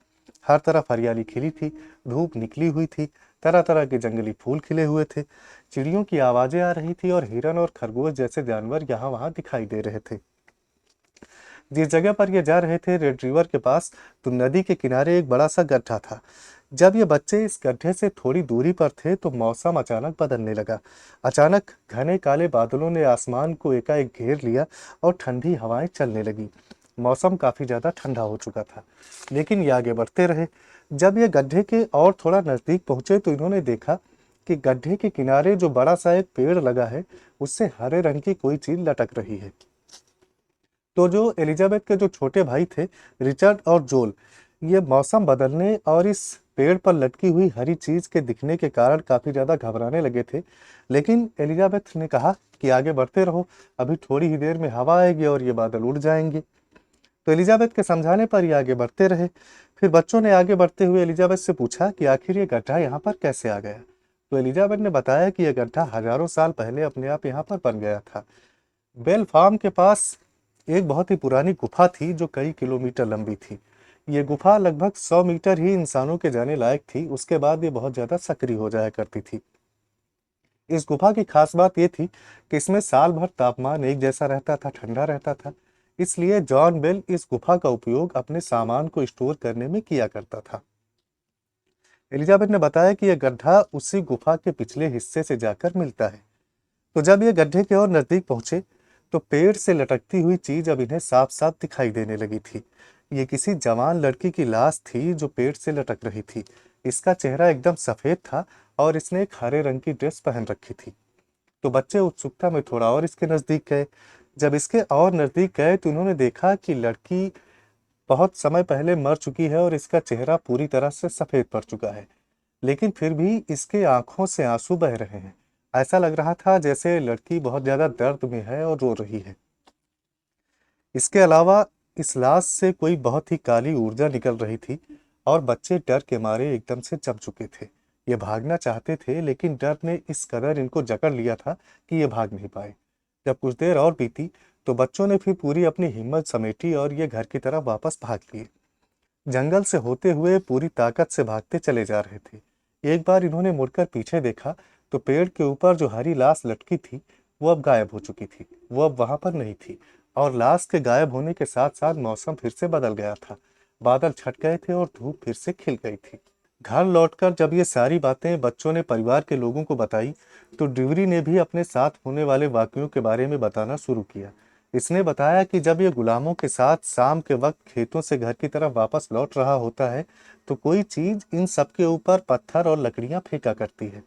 हर तरफ हरियाली खिली थी, धूप निकली हुई थी, तरह तरह के जंगली फूल खिले हुए थे। चिड़ियों की आवाजें आ रही थी और हिरन और खरगोश जैसे जानवर यहाँ वहाँ दिखाई दे रहे थे। जिस जगह पर ये जा रहे थे रेड रिवर के पास, तो नदी के किनारे एक बड़ा सा गड्ढा था। जब ये बच्चे इस गड्ढे से थोड़ी दूरी पर थे तो मौसम अचानक बदलने लगा। अचानक घने काले बादलों ने आसमान को एकाएक घेर लिया और ठंडी हवाएं चलने लगी। मौसम काफी ज्यादा ठंडा हो चुका था, लेकिन ये आगे बढ़ते रहे। जब ये गड्ढे के और थोड़ा नजदीक पहुंचे तो इन्होंने देखा कि गड्ढे के किनारे जो बड़ा सा एक पेड़ लगा है, उससे हरे रंग की कोई चीज लटक रही है। तो जो एलिजाबेथ के जो छोटे भाई थे रिचर्ड और जोल, ये मौसम बदलने और इस पेड़ पर लटकी हुई हरी चीज के दिखने के कारण काफी ज्यादा घबराने लगे थे। लेकिन एलिजाबेथ ने कहा कि आगे बढ़ते रहो, अभी थोड़ी ही देर में हवा आएगी और ये बादल उड़ जाएंगे। तो एलिजाबेथ के समझाने पर ये आगे बढ़ते रहे। फिर बच्चों ने आगे बढ़ते हुए एलिजाबेथ से पूछा कि आखिर ये गड्ढा यहाँ पर कैसे आ गया। तो एलिजाबेथ ने बताया कि यह गड्ढा हजारों साल पहले अपने आप यहाँ पर बन गया था। बेल फार्म के पास एक बहुत ही पुरानी गुफा थी जो कई किलोमीटर लंबी थी। ये गुफा लगभग 100 मीटर ही इंसानों के जाने लायक थी, उसके बाद ये बहुत ज्यादा सक्रिय हो जाया करती थी। इस गुफा की खास बात ये थी कि इसमें साल भर तापमान एक जैसा रहता था, ठंडा रहता था। इसलिए जॉन बेल इस गुफा का उपयोग अपने सामान को स्टोर करने में किया करता था। एलिजाबेथ ने बताया कि यह गड्ढा उसी गुफा के पिछले हिस्से से जाकर मिलता है। तो जब ये गड्ढे के और नजदीक पहुंचे तो पेड़ से लटकती हुई चीज अब इन्हें साफ साफ दिखाई देने लगी थी। ये किसी जवान लड़की की लाश थी जो पेड़ से लटक रही थी। इसका चेहरा एकदम सफेद था और इसने एक हरे रंग की ड्रेस पहन रखी थी। तो बच्चे उत्सुकता में थोड़ा और इसके नजदीक गए। जब इसके और नजदीक गए तो उन्होंने देखा कि लड़की बहुत समय पहले मर चुकी है और इसका चेहरा पूरी तरह से सफेद पड़ चुका है, लेकिन फिर भी इसके आंखों से आंसू बह रहे हैं। ऐसा लग रहा था जैसे लड़की बहुत ज्यादा दर्द में है और रो रही है। इसके अलावा इस लाश से कोई बहुत ही काली ऊर्जा निकल रही थी और बच्चे डर के मारे एकदम से जम चुके थे। ये भागना चाहते थे, लेकिन डर ने इस कदर इनको जकड़ लिया था कि ये भाग नहीं पाए। जब कुछ देर और बीती तो बच्चों ने फिर पूरी अपनी हिम्मत समेटी और ये घर की तरफ वापस भाग लिए। जंगल से होते हुए पूरी ताकत से भागते चले जा रहे थे। एक बार इन्होंने मुड़कर पीछे देखा तो पेड़ के ऊपर जो हरी लाश लटकी थी वो अब गायब हो चुकी थी। वो अब वहां पर नहीं थी और लाश के गायब होने के साथ साथ मौसम फिर से बदल गया था। बादल छट गए थे और धूप फिर से खिल गई थी। घर लौटकर जब ये सारी बातें बच्चों ने परिवार के लोगों को बताई तो ड्यूरी ने भी अपने साथ होने वाले वाकयों के बारे में बताना शुरू किया। इसने बताया कि जब ये गुलामों के साथ शाम के वक्त खेतों से घर की तरफ वापस लौट रहा होता है तो कोई चीज इन सबके ऊपर पत्थर और लकड़ियां फेंका करती है।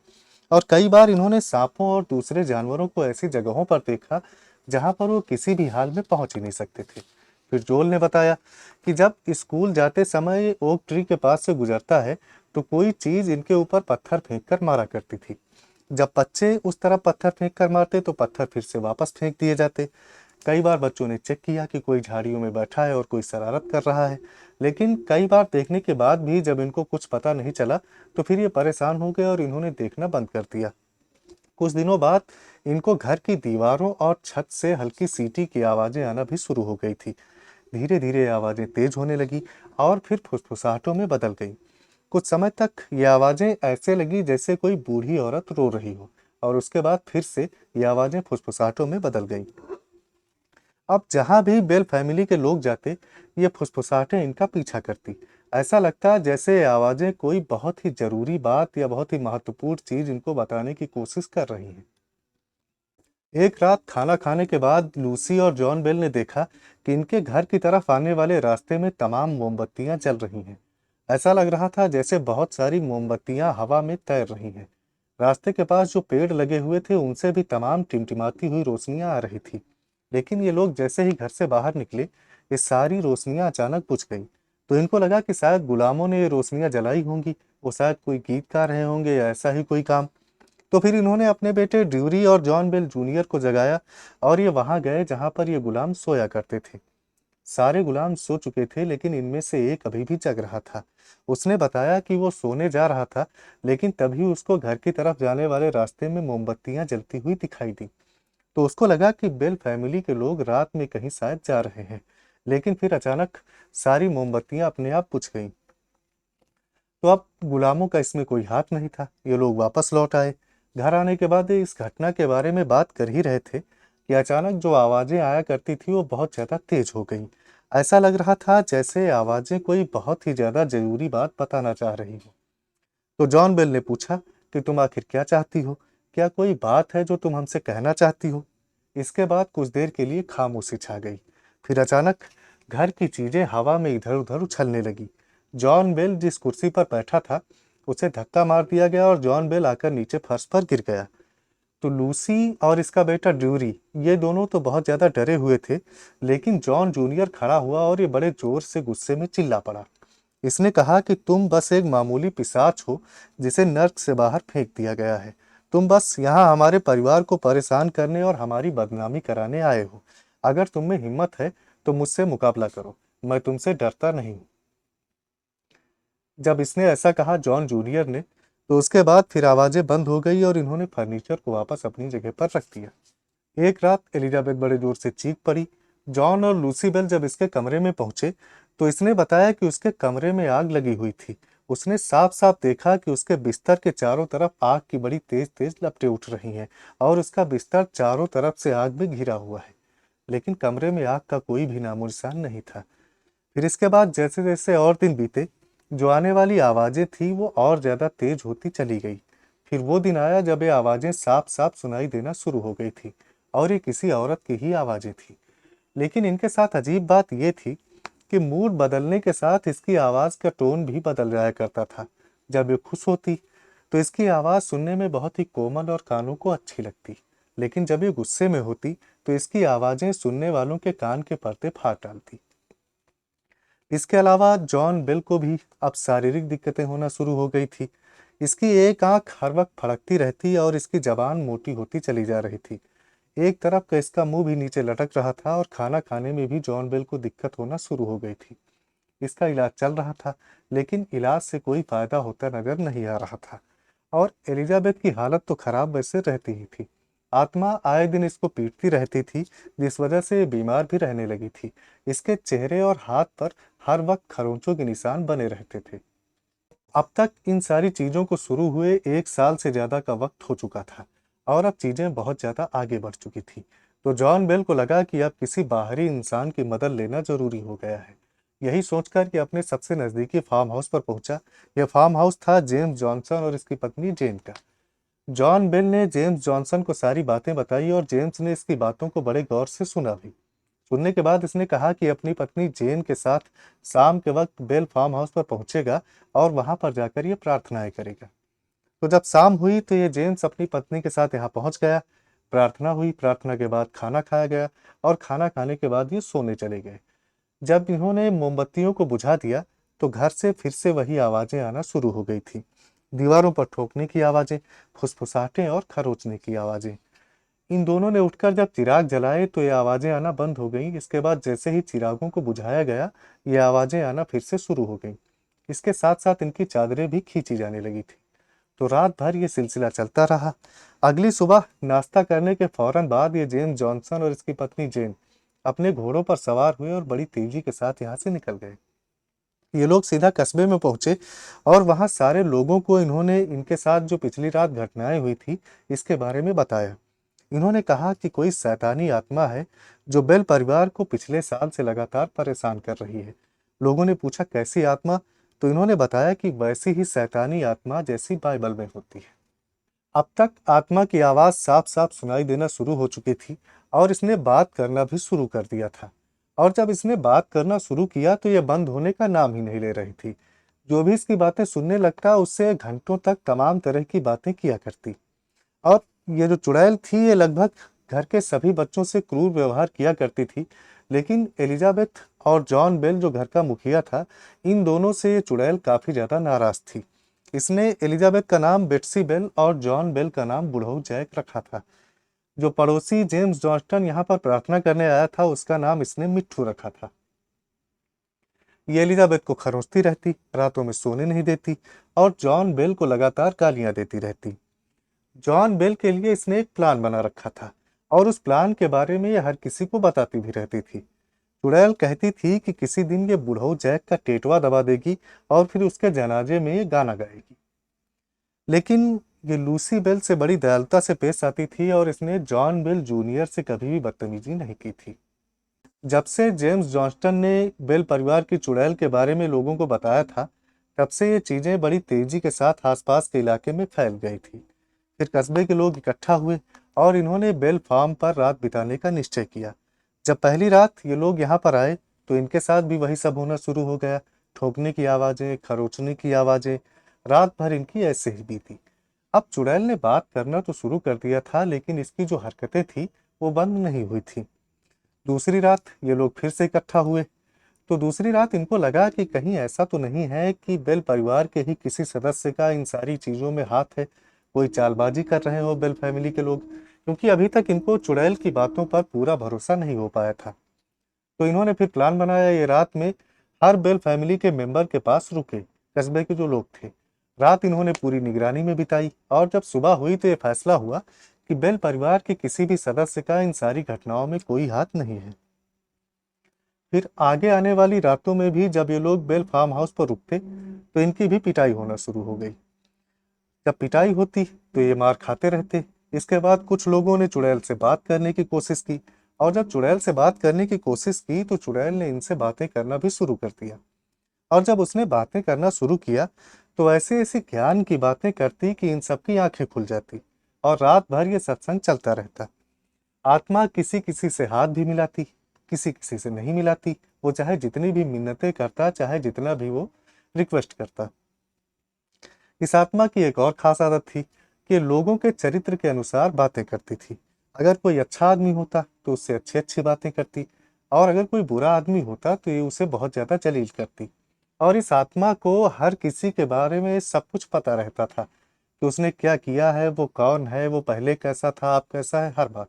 और कई बार इन्होंने सांपों और दूसरे जानवरों को ऐसी जगहों पर देखा जहां पर वो किसी भी हाल में पहुंच ही नहीं सकते थे। फिर जोल ने बताया कि जब स्कूल जाते समय ये ओक ट्री के पास से गुजरता है तो कोई चीज इनके ऊपर पत्थर फेंक कर मारा करती थी। जब बच्चे उस तरफ पत्थर फेंक कर मारते तो पत्थर फिर से वापस फेंक दिए जाते। कई बार बच्चों ने चेक किया कि कोई झाड़ियों में बैठा है और कोई शरारत कर रहा है, लेकिन कई बार देखने के बाद भी जब इनको कुछ पता नहीं चला तो फिर ये परेशान हो गए और इन्होंने देखना बंद कर दिया। कुछ दिनों बाद इनको घर की दीवारों और छत से हल्की सीटी की आवाजें आना भी शुरू हो गई थी। धीरे धीरे आवाजें तेज होने लगी और फिर फुसफुसाहटों में बदल गई। कुछ समय तक ये आवाजें ऐसे लगी जैसे कोई बूढ़ी औरत रो रही हो, और उसके बाद फिर से ये आवाजें फुसफुसाहटों में बदल गई। अब जहां भी बेल फैमिली के लोग जाते ये फुसफुसाहटें इनका पीछा करती। ऐसा लगता जैसे ये आवाजें कोई बहुत ही जरूरी बात या बहुत ही महत्वपूर्ण चीज इनको बताने की कोशिश कर रही हैं। एक रात खाना खाने के बाद लूसी और जॉन बेल ने देखा कि इनके घर की तरफ आने वाले रास्ते में तमाम मोमबत्तियां जल रही हैं। ऐसा लग रहा था जैसे बहुत सारी मोमबत्तियां हवा में तैर रही हैं। रास्ते के पास जो पेड़ लगे हुए थे उनसे भी तमाम टिमटिमाती हुई रोशनियां आ रही थी। लेकिन ये लोग जैसे ही घर से बाहर निकले ये सारी रोशनियां अचानक बुझ गई। तो इनको लगा कि शायद गुलामों ने ये रोशनियां जलाई होंगी। वो शायद कोई गीत गा रहे होंगे या ऐसा ही कोई काम। तो फिर इन्होंने अपने बेटे ड्यूरी और जॉन बेल जूनियर को जगाया और ये वहां गए जहां पर ये गुलाम सोया करते थे। सारे गुलाम सो चुके थे, लेकिन इनमें से एक अभी भी जग रहा था। उसने बताया कि वो सोने जा रहा था, लेकिन तभी उसको घर की तरफ जाने वाले रास्ते में मोमबत्तियां जलती हुई दिखाई दी। तो उसको लगा कि बेल फैमिली के लोग रात में कहीं शायद जा रहे हैं। लेकिन फिर अचानक सारी मोमबत्तियां अपने आप बुझ गईं। तो अब गुलामों का इसमें कोई हाथ नहीं था। ये लोग वापस लौट आए। घर आने के बाद ये इस घटना के बारे में बात कर ही रहे थे कि अचानक जो आवाजें आया करती थी वो बहुत ज्यादा तेज हो गई। ऐसा लग रहा था जैसे आवाजें कोई बहुत ही ज्यादा जरूरी बात बताना चाह रही हो। तो जॉन बेल ने पूछा कि तुम आखिर क्या चाहती हो? क्या कोई बात है जो तुम हमसे कहना चाहती हो? इसके बाद कुछ देर के लिए खामोशी छा गई। फिर अचानक घर की चीजें हवा में इधर उधर उछलने लगी। जॉन बेल जिस कुर्सी पर बैठा था उसे धक्का मार दिया गया और जॉन बेल आकर नीचे फर्श पर गिर गया। तो लूसी और इसका बेटा ड्यूरी ये दोनों तो बहुत ज्यादा डरे हुए थे, लेकिन जॉन जूनियर खड़ा हुआ और ये बड़े जोर से गुस्से में चिल्ला पड़ा। इसने कहा कि तुम बस एक मामूली पिशाच हो जिसे नर्क से बाहर फेंक दिया गया है। तुम बस यहाँ हमारे परिवार को परेशान करने और हमारी बदनामी कराने आए हो। अगर तुम में हिम्मत है तो मुझसे मुकाबला करो। मैं तुमसे डरता नहीं हूँ। जब इसने ऐसा कहा जॉन जूनियर ने, तो उसके बाद फिर आवाजें बंद हो गई और इन्होंने फर्नीचर को वापस अपनी जगह पर रख दिया। एक रात एलिजाबेथ बड़े जोर से चीख पड़ी। जॉन और लूसी बेल जब इसके कमरे में पहुंचे तो इसने बताया कि उसके कमरे में आग लगी हुई थी। उसने साफ साफ देखा कि उसके बिस्तर के चारों तरफ आग की बड़ी तेज तेज लपटें उठ रही हैं और उसका बिस्तर चारों तरफ से आग में घिरा हुआ है, लेकिन कमरे में आग का कोई भी नामो निशान नहीं था। फिर इसके बाद जैसे जैसे और दिन बीते जो आने वाली आवाजें थी वो और ज्यादा तेज होती चली गई। फिर वो दिन आया जब ये आवाजें साफ साफ सुनाई देना शुरू हो गई थी और ये किसी औरत की ही आवाजें थी। लेकिन इनके साथ अजीब बात ये थी कि मूड बदलने के साथ इसकी आवाज का टोन भी बदल जाया करता था। जब ये खुश होती तो इसकी आवाज सुनने में बहुत ही कोमल और कानों को अच्छी लगती, लेकिन जब ये गुस्से में होती तो इसकी आवाजें सुनने वालों के कान के पर्दे फाड़ डालती। इसके अलावा जॉन बेल को भी अब शारीरिक दिक्कतें होना शुरू हो गई थी। इसकी एक आंख हर वक्त फड़कती रहती और इसकी जबान मोटी होती चली जा रही थी। एक तरफ का इसका मुंह भी नीचे लटक रहा था और खाना खाने में भी जॉन बेल को दिक्कत होना शुरू हो गई थी। इसका इलाज चल रहा था, लेकिन इलाज से कोई फायदा होता नजर नहीं आ रहा था और एलिजाबेथ की हालत तो खराब वैसे रहती ही थी। आत्मा आए दिन इसको पीटती रहती थी, जिस वजह से ये बीमार भी रहने लगी थी। इसके चेहरे और हाथ पर हर वक्त खरोंचों के निशान बने रहते थे। अब तक इन सारी चीजों को शुरू हुए 1 साल से ज्यादा का वक्त हो चुका था और अब चीजें बहुत ज्यादा आगे बढ़ चुकी थी। तो जॉन बेल को लगा कि अब किसी बाहरी इंसान की मदद लेना जरूरी हो गया है। यही सोचकर कि अपने सबसे नजदीकी फार्म हाउस पर पहुंचा। यह फार्म हाउस था जेम्स जॉनसन और इसकी पत्नी जेन का। जॉन बेल ने जेम्स जॉनसन को सारी बातें बताई और जेम्स ने इसकी बातों को बड़े गौर से सुना भी। सुनने के बाद इसने कहा कि अपनी पत्नी जेन के साथ शाम के वक्त बेल फार्म हाउस पर पहुंचेगा और वहां पर जाकर ये प्रार्थनाएं करेगा। तो जब शाम हुई तो ये जेम्स अपनी पत्नी के साथ यहाँ पहुंच गया। प्रार्थना हुई, प्रार्थना के बाद खाना खाया गया और खाना खाने के बाद ये सोने चले गए। जब इन्होंने मोमबत्तियों को बुझा दिया तो घर से फिर से वही आवाजें आना शुरू हो गई थी। दीवारों पर ठोकने की आवाजें, फुसफुसाहटें और खरोचने की आवाजें। इन दोनों ने उठकर जब चिराग जलाए तो ये आवाजें आना बंद हो गईं। इसके बाद जैसे ही चिरागों को बुझाया गया, ये आवाजें आना फिर से शुरू हो गईं। इसके साथ साथ इनकी चादरें भी खींची जाने लगी थी। तो रात भर ये सिलसिला चलता रहा। अगली सुबह नाश्ता करने के फौरन बाद ये जेम्स जॉनसन और इसकी पत्नी जेन अपने घोड़ों पर सवार हुए और बड़ी तेजी के साथ यहाँ से निकल गए। ये लोग सीधा कस्बे में पहुंचे और वहां सारे लोगों को इन्होंने इनके साथ जो पिछली रात घटनाएं हुई थी इसके बारे में बताया। इन्होंने कहा कि कोई शैतानी आत्मा है जो बेल परिवार को पिछले साल से लगातार परेशान कर रही है। लोगों ने पूछा कैसी आत्मा, तो इन्होंने बताया कि वैसी ही शैतानी आत्मा जैसी बाइबल में होती है। अब तक आत्मा की आवाज साफ साफ सुनाई देना शुरू हो चुकी थी और इसने बात करना भी शुरू कर दिया था। और जब इसने बात करना शुरू किया तो यह बंद होने का नाम ही नहीं ले रही थी। जो भी इसकी बातें सुनने लगता उससे घंटों तक तमाम तरह की बातें किया करती। और ये जो चुड़ैल थी ये लगभग घर के सभी बच्चों से क्रूर व्यवहार किया करती थी। लेकिन एलिजाबेथ और जॉन बेल जो घर का मुखिया था, इन दोनों से ये चुड़ैल काफी ज्यादा नाराज थी। इसने एलिजाबेथ का नाम बेट्सी बेल और जॉन बेल का नाम बुढ़ऊ जैक रखा था। जो पड़ोसी जेम्स जॉनस्टन यहाँ पर प्रार्थना करने आया था उसका नाम इसने मिट्ठू रखा था। ये एलिजाबेथ को खरोंचती रहती, रातों में सोने नहीं देती और जॉन बेल को लगातार गालियां देती रहती। जॉन बेल के लिए इसने एक प्लान बना रखा था और उस प्लान के बारे में ये हर किसी को बताती भी रहती थी। चुड़ैल कहती थी कि किसी दिन ये बुढ़ऊ जैक का टेटवा दबा देगी और फिर उसके जनाजे में ये गाना गाएगी। लेकिन ये लूसी बेल से बड़ी दयालुता से पेश आती थी और इसने जॉन बेल जूनियर से कभी भी बदतमीजी नहीं की थी। जब से जेम्स जॉनस्टन ने बेल परिवार की चुड़ैल के बारे में लोगों को बताया था, तब से ये चीजें बड़ी तेजी के साथ आसपास के इलाके में फैल गई थी। फिर कस्बे के लोग इकट्ठा हुए और इन्होंने बेल फार्म पर रात बिताने का निश्चय किया। जब पहली रात ये लोग यहाँ पर आए तो इनके साथ भी वही सब होना शुरू हो गया। ठोकने की आवाजें, खरोचने की आवाजें, रात भर इनकी ऐसे ही बीती। अब चुड़ैल ने बात करना तो शुरू कर दिया था, लेकिन इसकी जो हरकतें थी वो बंद नहीं हुई थी। दूसरी रात ये लोग फिर से इकट्ठा हुए तो दूसरी रात इनको लगा कि कहीं ऐसा तो नहीं है कि बेल परिवार के ही किसी सदस्य का इन सारी चीजों में हाथ है, कोई चालबाजी कर रहे हो बेल फैमिली के लोग, क्योंकि अभी तक इनको चुड़ैल की बातों पर पूरा भरोसा नहीं हो पाया था। तो इन्होंने फिर प्लान बनाया, ये रात में हर बेल फैमिली के मेंबर के पास रुके, कस्बे के जो लोग थे। रात इन्होंने पूरी निगरानी में बिताई और जब सुबह हुई तो ये फैसला हुआ कि बेल परिवार के किसी भी सदस्य का इन सारी घटनाओं में कोई हाथ नहीं है। फिर आगे आने वाली रातों में भी जब ये लोग बेल फार्म हाउस पर रुकते तो इनकी भी पिटाई होना शुरू हो गई। जब पिटाई होती तो ये मार खाते रहते। इसके बाद कुछ लोगों ने चुड़ैल से बात करने की कोशिश की और जब चुड़ैल से बात करने की कोशिश की तो चुड़ैल ने इनसे बातें करना भी शुरू कर दिया। और जब उसने बातें करना शुरू किया तो ऐसे ऐसी ज्ञान की बातें करती कि इन सबकी आंखें खुल जाती और रात भर ये सत्संग चलता रहता। आत्मा किसी किसी से हाथ भी मिलाती, किसी किसी से नहीं मिलाती। वो चाहे जितनी भी मिन्नतें करता, चाहे जितना भी वो रिक्वेस्ट करता। इस आत्मा की एक और खास आदत थी कि लोगों के चरित्र के अनुसार बातें करती थी। अगर कोई अच्छा आदमी होता तो उससे अच्छी अच्छी बातें करती, और अगर कोई बुरा आदमी होता तो ये उसे बहुत ज्यादा जलील करती। और इस आत्मा को हर किसी के बारे में सब कुछ पता रहता था कि उसने क्या किया है, वो कौन है, वो पहले कैसा था, अब कैसा है, हर बात।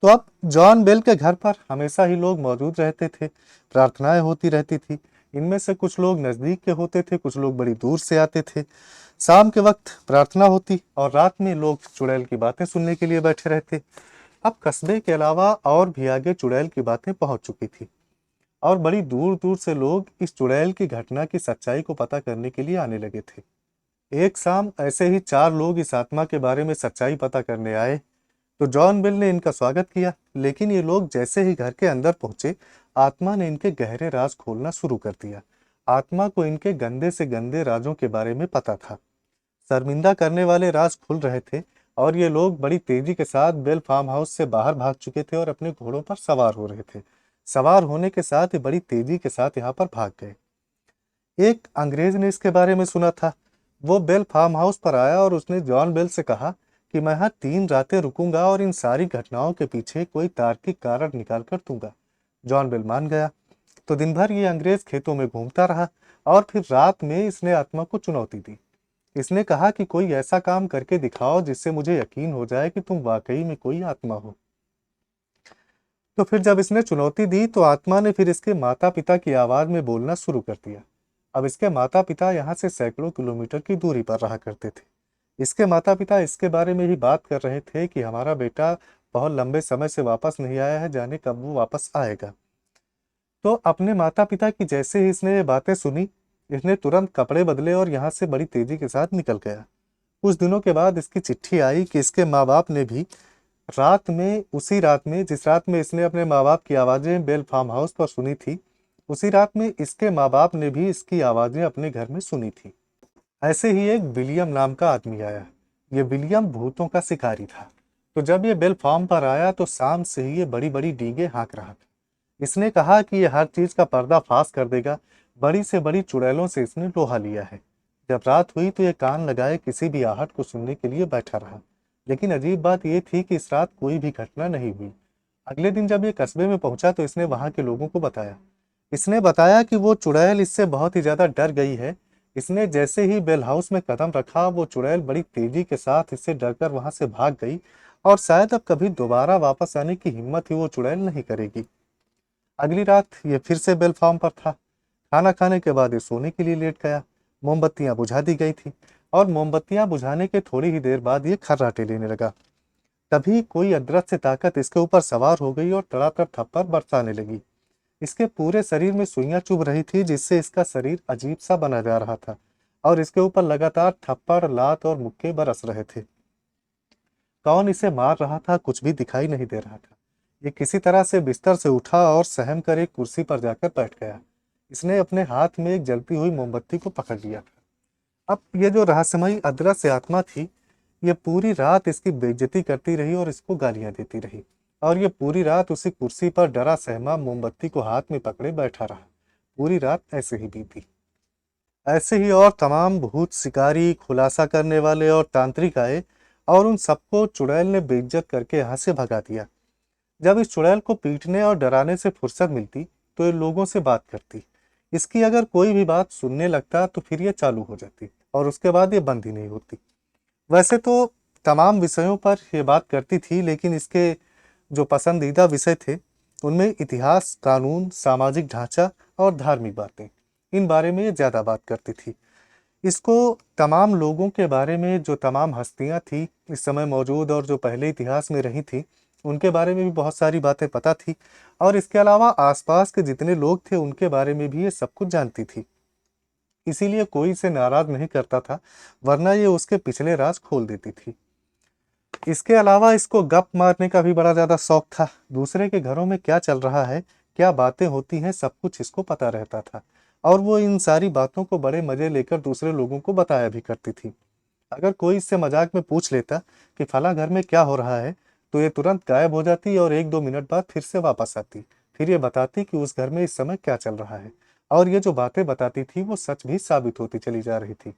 तो अब जॉन बेल के घर पर हमेशा ही लोग मौजूद रहते थे, प्रार्थनाएं होती रहती थी। इनमें से कुछ लोग नजदीक के होते थे, कुछ लोग बड़ी दूर से आते थे। शाम के वक्त प्रार्थना होती और रात में लोग चुड़ैल की बातें सुनने के लिए बैठे रहते। अब कस्बे के अलावा और भी आगे चुड़ैल की बातें पहुंच चुकी थी और बड़ी दूर दूर से लोग इस चुड़ैल की घटना की सच्चाई को पता करने के लिए आने लगे थे। एक शाम ऐसे ही 4 लोग इस आत्मा के बारे में सच्चाई पता करने आए। तो जॉन बिल ने इनका स्वागत किया, लेकिन ये लोग जैसे ही घर के अंदर पहुंचे, आत्मा ने इनके गहरे राज खोलना शुरू कर दिया। आत्मा को इनके गंदे से गंदे राजों के बारे में पता था। शर्मिंदा करने वाले राज खुल रहे थे और ये लोग बड़ी तेजी के साथ बेल फार्म हाउस से बाहर भाग चुके थे और अपने घोड़ों पर सवार हो रहे थे। सवार होने के साथ ही बड़ी तेजी के साथ यहाँ पर भाग गए। एक अंग्रेज ने इसके बारे में सुना था। वो बेल फार्म हाउस पर आया और उसने जॉन बेल से कहा कि मैं यहाँ 3 रातें रुकूंगा और इन सारी घटनाओं के पीछे कोई तार्किक कारण निकाल कर दूंगा। जॉन बेल मान गया। तो दिन भर ये अंग्रेज खेतों में घूमता रहा और फिर रात में इसने आत्मा को चुनौती दी। इसने कहा कि कोई ऐसा काम करके दिखाओ जिससे मुझे यकीन हो जाए कि तुम वाकई में कोई आत्मा हो। तो फिर जब इसने चुनौती दी तो आत्मा ने फिर इसके माता पिता की आवाज में बोलना शुरू कर दिया। अब इसके माता पिता यहाँ से सैकड़ों किलोमीटर की दूरी पर रहा करते थे। इसके माता पिता इसके बारे में ही बात कर रहे थे कि हमारा बेटा बहुत लंबे समय से वापस नहीं आया है, जाने कब वो वापस आएगा। तो अपने माता पिता की जैसे ही इसने ये बातें सुनी, इसने तुरंत कपड़े बदले और यहाँ से बड़ी तेजी के साथ निकल गया। कुछ दिनों के बाद इसकी चिट्ठी आई कि इसके माँ बाप ने भी रात में, उसी रात में जिस रात में इसने अपने माँ बाप की आवाज़ें बेल फार्म हाउस पर सुनी थी, उसी रात में इसके माँ बाप ने भी इसकी आवाज़ें अपने घर में सुनी थी। ऐसे ही एक विलियम नाम का आदमी आया। ये विलियम भूतों का शिकारी था। तो जब ये बेल फार्म पर आया तो शाम से ही ये बड़ी बड़ी डींगे हाँक रहा था। इसने कहा कि ये हर चीज का पर्दाफाश कर देगा। बड़ी से बड़ी चुड़ैलों से इसने लोहा लिया है। जब रात हुई तो ये कान लगाए किसी भी आहट को सुनने के लिए बैठा रहा। लेकिन अजीब बात यह थी कि इस रात कोई भी घटना नहीं हुई। अगले दिन जब ये कस्बे में पहुंचा तो इसने वहां के लोगों को बताया। इसने बताया कि वो चुड़ैल इससे बहुत ही ज्यादा डर गई है। इसने जैसे ही बेल हाउस में कदम रखा, वो चुड़ैल बड़ी तेजी के साथ इससे डरकर वहां से भाग गई और शायद अब कभी दोबारा वापस आने की हिम्मत ही वो चुड़ैल नहीं करेगी। अगली रात ये फिर से बेल फार्म पर था। खाना खाने के बाद ये सोने के लिए लेट गया। मोमबत्तियां बुझा दी गई थी और मोमबत्तियां बुझाने के थोड़ी ही देर बाद ये खर्राटे लेने लगा। तभी कोई अदृश्य ताकत इसके ऊपर सवार हो गई और तड़ातड़ थप्पड़ बरसाने लगी। इसके पूरे शरीर में सुइयां चुभ रही थी, जिससे इसका शरीर अजीब सा बना जा रहा था और इसके ऊपर लगातार थप्पड़, लात और मुक्के बरस रहे थे। कौन इसे मार रहा था कुछ भी दिखाई नहीं दे रहा था। ये किसी तरह से बिस्तर से उठा और सहम कर एक कुर्सी पर जाकर बैठ गया। इसने अपने हाथ में एक जलती हुई मोमबत्ती को पकड़ लिया था। अब ये जो रहस्यमयी अदृश्य आत्मा थी, ये पूरी रात इसकी बेइज्जती करती रही और इसको गालियां देती रही और ये पूरी रात उसी कुर्सी पर डरा सहमा मोमबत्ती को हाथ में पकड़े बैठा रहा। पूरी रात ऐसे ही बीती। ऐसे ही और तमाम भूत शिकारी, खुलासा करने वाले और तांत्रिक आए और उन सबको चुड़ैल ने बेइज्जत करके यहाँ से भगा दिया। जब इस चुड़ैल को पीटने और डराने से फुर्सत मिलती तो ये लोगों से बात करती। इसकी अगर कोई भी बात सुनने लगता तो फिर ये चालू हो जाती और उसके बाद ये बंद ही नहीं होती। वैसे तो तमाम विषयों पर ये बात करती थी, लेकिन इसके जो पसंदीदा विषय थे उनमें इतिहास, कानून, सामाजिक ढांचा और धार्मिक बातें, इन बारे में ये ज़्यादा बात करती थी। इसको तमाम लोगों के बारे में, जो तमाम हस्तियां थी इस समय मौजूद और जो पहले इतिहास में रही थी, उनके बारे में भी बहुत सारी बातें पता थी और इसके अलावा आसपास के जितने लोग थे उनके बारे में भी ये सब कुछ जानती थी। इसीलिए कोई इसे नाराज नहीं करता था, वरना ये उसके पिछले राज खोल देती थी। इसके अलावा इसको गप मारने का भी बड़ा ज्यादा शौक था। दूसरे के घरों में क्या चल रहा है, क्या बातें होती हैं, सब कुछ इसको पता रहता था और वो इन सारी बातों को बड़े मजे लेकर दूसरे लोगों को बताया भी करती थी। अगर कोई इससे मजाक में पूछ लेता कि फला घर में क्या हो रहा है, तो ये तुरंत गायब हो जाती और 1-2 मिनट बाद फिर से वापस आती। फिर ये बताती कि उस घर में इस समय क्या चल रहा है और ये जो बातें बताती थी वो सच भी साबित होती चली जा रही थी।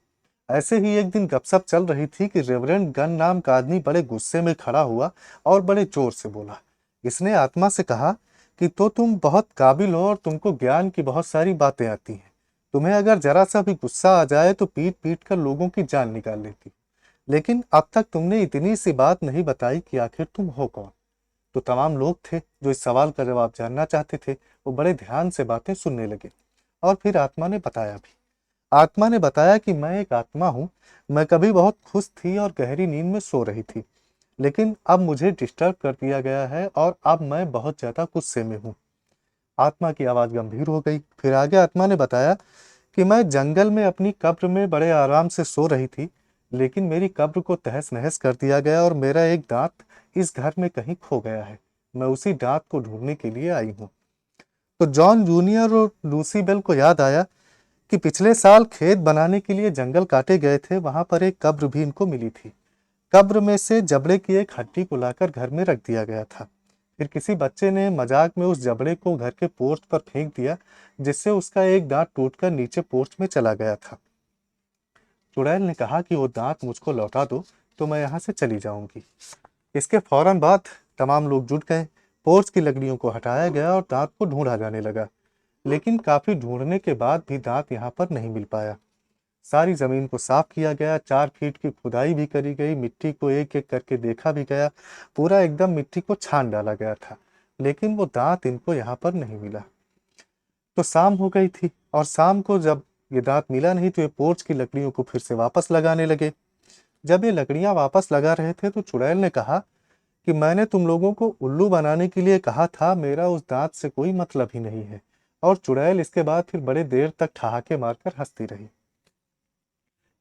ऐसे ही एक दिन गपशप चल रही थी कि रेवरेंड गन नाम का आदमी बड़े गुस्से में खड़ा हुआ और बड़े जोर से बोला। इसने आत्मा से कहा कि तो तुम बहुत काबिल हो और तुमको ज्ञान की बहुत सारी बातें आती हैं। तुम्हें अगर जरा सा भी गुस्सा आ जाए तो पीट पीट कर लोगों की जान निकाल लेती। लेकिन अब तक तुमने इतनी सी बात नहीं बताई कि आखिर तुम हो कौन। तो तमाम लोग थे जो इस सवाल का जवाब जानना चाहते थे, वो बड़े ध्यान से बातें सुनने लगे। और फिर आत्मा ने बताया भी। आत्मा ने बताया कि मैं एक आत्मा हूँ। मैं कभी बहुत खुश थी और गहरी नींद में सो रही थी, लेकिन अब मुझे डिस्टर्ब कर दिया गया है और अब मैं बहुत ज्यादा गुस्से में हूँ। आत्मा की आवाज गंभीर हो गई। फिर आगे आत्मा ने बताया कि मैं जंगल में अपनी कब्र में बड़े आराम से सो रही थी, लेकिन मेरी कब्र को तहस नहस कर दिया गया और मेरा एक दांत इस घर में कहीं खो गया है। मैं उसी दांत को ढूंढने के लिए आई हूँ। तो जॉन जूनियर और लूसी बेल को याद आया कि पिछले साल खेत बनाने के लिए जंगल काटे गए थे, वहां पर एक कब्र भी इनको मिली थी। कब्र में से जबड़े की एक हड्डी को लाकर घर में रख दिया गया था। फिर किसी बच्चे ने मजाक में उस जबड़े को घर के पोर्च पर फेंक दिया, जिससे उसका एक दांत टूटकर नीचे पोर्च में चला गया था। चुड़ैल ने कहा कि वो दांत मुझको लौटा दो तो मैं यहाँ से चली जाऊंगी। इसके फौरन बाद तमाम लोग जुट गए। पोर्च की लकड़ियों को हटाया गया और दांत को ढूंढा जाने लगा, लेकिन काफी ढूंढने के बाद भी दांत यहाँ पर नहीं मिल पाया। सारी जमीन को साफ किया गया, 4 फीट की खुदाई भी करी गई, मिट्टी को एक एक करके देखा भी गया, पूरा एकदम मिट्टी को छान डाला गया था, लेकिन वो दांत इनको यहाँ पर नहीं मिला। तो शाम हो गई थी और शाम को जब ये दांत मिला नहीं तो ये पोर्च की लकड़ियों को फिर से वापस लगाने लगे। जब ये लकड़ियां वापस लगा रहे थे तो चुड़ैल ने कहा कि मैंने तुम लोगों को उल्लू बनाने के लिए कहा था, मेरा उस दांत से कोई मतलब ही नहीं है। और चुड़ैल इसके बाद फिर बड़े देर तक ठहाके मारकर हंसती रही।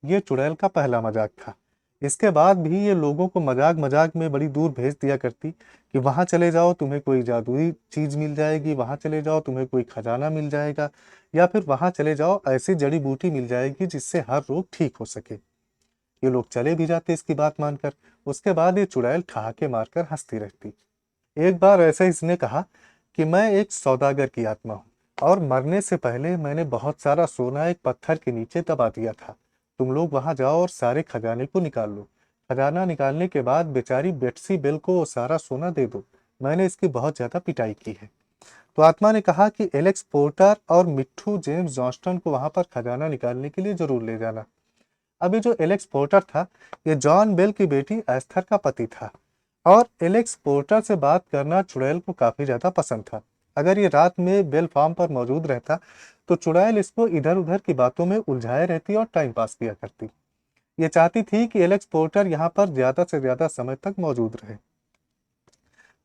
ये चुड़ैल का पहला मजाक था। इसके बाद भी ये लोगों को मजाक मजाक में बड़ी दूर भेज दिया करती कि वहां चले जाओ तुम्हें कोई जादुई चीज मिल जाएगी, वहां चले जाओ तुम्हें कोई खजाना मिल जाएगा, या फिर वहां चले जाओ ऐसी जड़ी बूटी मिल जाएगी जिससे हर रोग ठीक हो सके। ये लोग चले भी जाते इसकी बात मानकर। उसके बाद ये चुड़ैल ठहाके मारकर हंसती रहती। एक बार ऐसे इसने कहा कि मैं एक सौदागर की आत्मा हूँ और मरने से पहले मैंने बहुत सारा सोना एक पत्थर के नीचे दबा दिया था। तुम लोग वहां जाओ और सारे खजाने को निकाल लो। खजाना निकालने के बाद बेचारी बेट्सी बेल को वो सारा सोना दे दो। मैंने इसकी बहुत ज्यादा पिटाई की है। तो आत्मा ने कहा कि एलेक्स पोर्टर और मिट्ठू जेम्स जॉन्स्टन को वहां पर खजाना निकालने के लिए जरूर ले जाना। अभी जो एलेक्स पोर्टर था, ये जॉन बेल की बेटी एस्थर का पति था, और एलेक्स पोर्टर से बात करना चुड़ैल को काफी ज्यादा पसंद था। अगर ये रात में बेल फार्म पर मौजूद रहता तो चुड़ैल इसको इधर उधर की बातों में उलझाए रहती और टाइम पास किया करती। ये चाहती थी कि एलेक्स पोर्टर यहाँ पर ज्यादा से ज्यादा समय तक मौजूद रहे।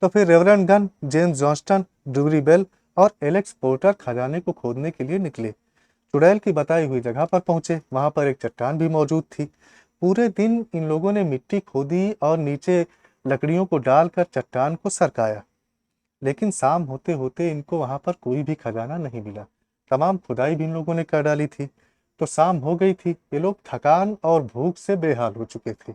तो फिर reverend Gunn, James Johnston, Durie Bell और एलेक्स पोर्टर खजाने को खोदने के लिए निकले। चुड़ैल की बताई हुई जगह पर पहुंचे। वहां पर एक चट्टान भी मौजूद थी। पूरे दिन इन लोगों ने मिट्टी खोदी और नीचे लकड़ियों को डालकर चट्टान को सरकाया, लेकिन शाम होते होते इनको वहां पर कोई भी खजाना नहीं मिला। तमाम खुदाई भी इन लोगों ने कर डाली थी। तो शाम हो गई थी। ये लोग थकान और भूख से बेहाल हो चुके थे।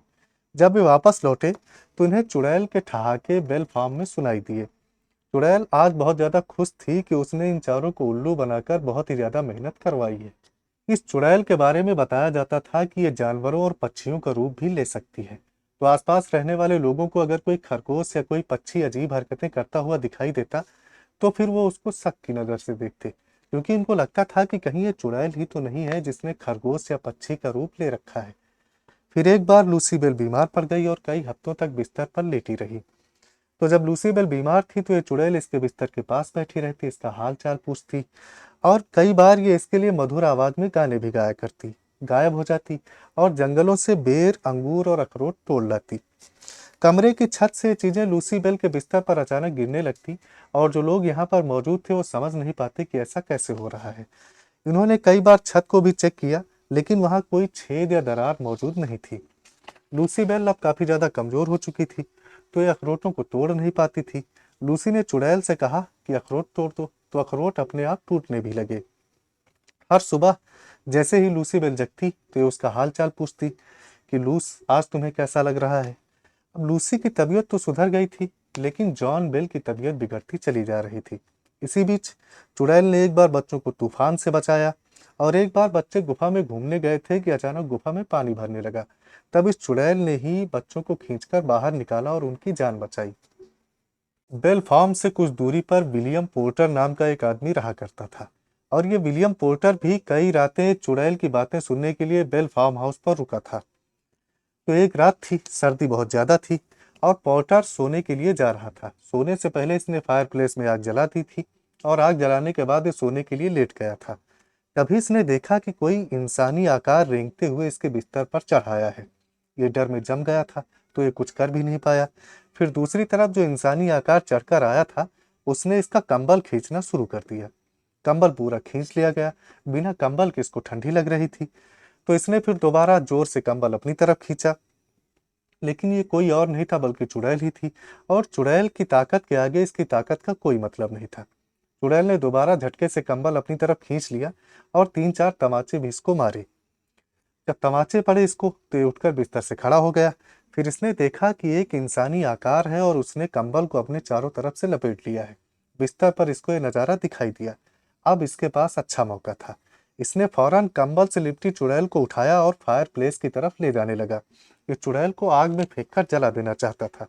जब वे वापस लौटे तो इन्हें चुड़ैल के ठहाके बेल फार्म में सुनाई दिए। चुड़ैल आज बहुत ज्यादा खुश थी कि उसने इन चारों को उल्लू बनाकर बहुत ही ज्यादा मेहनत करवाई है। इस चुड़ैल के बारे में बताया जाता था कि ये जानवरों और पक्षियों का रूप भी ले सकती है। तो आसपास रहने वाले लोगों को अगर कोई खरगोश या कोई पक्षी अजीब हरकतें करता हुआ दिखाई देता तो फिर वो उसको शक की नजर से देखते, क्योंकि इनको लगता था कि कहीं ये चुड़ैल ही तो नहीं है जिसने खरगोश या पक्षी का रूप ले रखा है। फिर एक बार लूसी बेल बीमार पड़ गई और कई हफ्तों तक बिस्तर पर लेटी रही। तो जब लूसी बेल बीमार थी तो ये चुड़ैल इसके बिस्तर के पास बैठी रहती, इसका हाल चाल पूछती, और कई बार ये इसके लिए मधुर आवाज में गाने भी गाया करती। गायब हो जाती और जंगलों से बेर, अंगूर और अखरोट तोड़ लाती। कमरे की छत से ये चीजें लूसी बेल के बिस्तर पर अचानक गिरने लगती, और जो लोग यहाँ पर मौजूद थे वो समझ नहीं पाते कि ऐसा कैसे हो रहा है। इन्होंने कई बार छत को भी चेक किया, लेकिन वहां कोई छेद या दरार मौजूद नहीं थी। लूसी बेल अब काफी ज्यादा कमजोर हो चुकी थी, तो ये अखरोटों को तोड़ नहीं पाती थी। लूसी ने चुड़ैल से कहा कि अखरोट तोड़ दो, तो अखरोट अपने आप टूटने भी लगे। हर सुबह जैसे ही लूसी बेल जगती तो ये उसका हाल चाल पूछती कि लूस, आज तुम्हें कैसा लग रहा है। अब लूसी की तबीयत तो सुधर गई थी, लेकिन जॉन बेल की तबीयत बिगड़ती चली जा रही थी। इसी बीच चुड़ैल ने एक बार बच्चों को तूफान से बचाया, और एक बार बच्चे गुफा में घूमने गए थे कि अचानक गुफा में पानी भरने लगा। तब इस चुड़ैल ने ही बच्चों को खींचकर बाहर निकाला और उनकी जान बचाई। बेल फार्म से कुछ दूरी पर विलियम पोर्टर नाम का एक आदमी रहा करता था और ये विलियम पोर्टर भी कई रातें चुड़ैल की बातें सुनने के लिए बेल फार्म हाउस पर रुका था। तो एक रात थी, सर्दी बहुत ज्यादा थी और पोर्टर सोने के लिए जा रहा था। सोने से पहले इसने फायरप्लेस में आग जला दी थी और आग जलाने के बाद ये सोने के लिए लेट गया था। तभी इसने देखा कि कोई इंसानी आकार रेंगते हुए इसके बिस्तर पर चढ़ाया है। ये डर में जम गया था, तो ये कुछ कर भी नहीं पाया। फिर दूसरी तरफ जो इंसानी आकार चढ़कर आया था, उसने इसका कंबल खींचना शुरू कर दिया। कंबल पूरा खींच लिया गया। बिना कंबल के इसको ठंडी लग रही थी, तो इसने फिर दोबारा जोर से कंबल अपनी तरफ खींचा। लेकिन ये कोई और नहीं था बल्कि चुड़ैल ही थी, और चुड़ैल की ताकत के आगे इसकी ताकत का कोई मतलब नहीं था। चुड़ैल ने दोबारा झटके से कंबल अपनी तरफ खींच लिया और 3-4 तमाचे भी इसको मारे। जब तमाचे पड़े इसको, तो ये उठकर बिस्तर से खड़ा हो गया। फिर इसने देखा कि एक इंसानी आकार है और उसने कंबल को अपने चारों तरफ से लपेट लिया है। बिस्तर पर इसको ये नजारा दिखाई दिया। अब इसके पास अच्छा मौका था। इसने फौरन कंबल से लिपटी चुड़ैल को उठाया और फायर प्लेस की तरफ ले जाने लगा। ये चुड़ैल को आग में फेंककर जला देना चाहता था,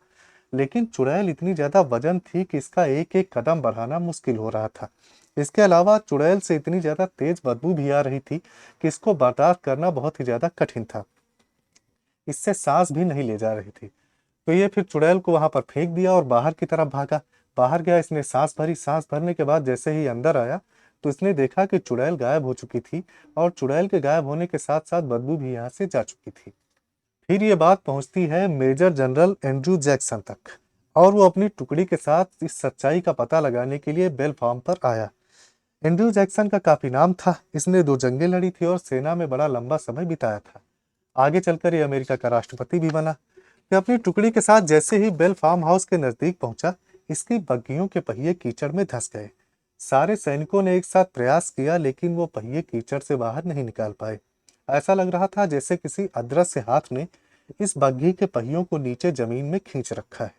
लेकिन चुड़ैल इतनी ज्यादा वजन थी कि इसका एक एक कदम बढ़ाना मुश्किल हो रहा था। इसके अलावा चुड़ैल से इतनी ज्यादा तेज बदबू भी आ रही थी कि इसको बर्दाश्त करना बहुत ही ज्यादा कठिन था। इससे सांस भी नहीं ले जा रही थी। तो ये फिर चुड़ैल को वहां पर फेंक दिया और बाहर की तरफ भागा। बाहर गया, इसने सांस भरी। सांस भरने के बाद जैसे ही अंदर आया, तो इसने देखा कि चुड़ैल गायब हो चुकी थी और चुड़ैल के गायब होने के साथ साथ बदबू भी यहाँ से जा चुकी थी। फिर ये बात पहुंचती है मेजर जनरल एंड्रयू जैक्सन तक, और वो अपनी टुकड़ी के साथ इस सच्चाई का पता लगाने के लिए बेल फार्म पर आया। एंड्रयू जैक्सन का काफी नाम था। इसने 2 जंगें लड़ी थी और सेना में बड़ा लंबा समय बिताया था। आगे चलकर ये अमेरिका का राष्ट्रपति भी बना। ये अपनी टुकड़ी के साथ जैसे ही बेल फार्म हाउस के नजदीक पहुंचा, इसकी बग्गियों के पहिए कीचड़ में धंस गए। सारे सैनिकों ने एक साथ प्रयास किया, लेकिन वो पहिए कीचड़ से बाहर नहीं निकाल पाए। ऐसा लग रहा था जैसे किसी अदृश्य हाथ ने इस बग्घी के पहियों को नीचे जमीन में खींच रखा है।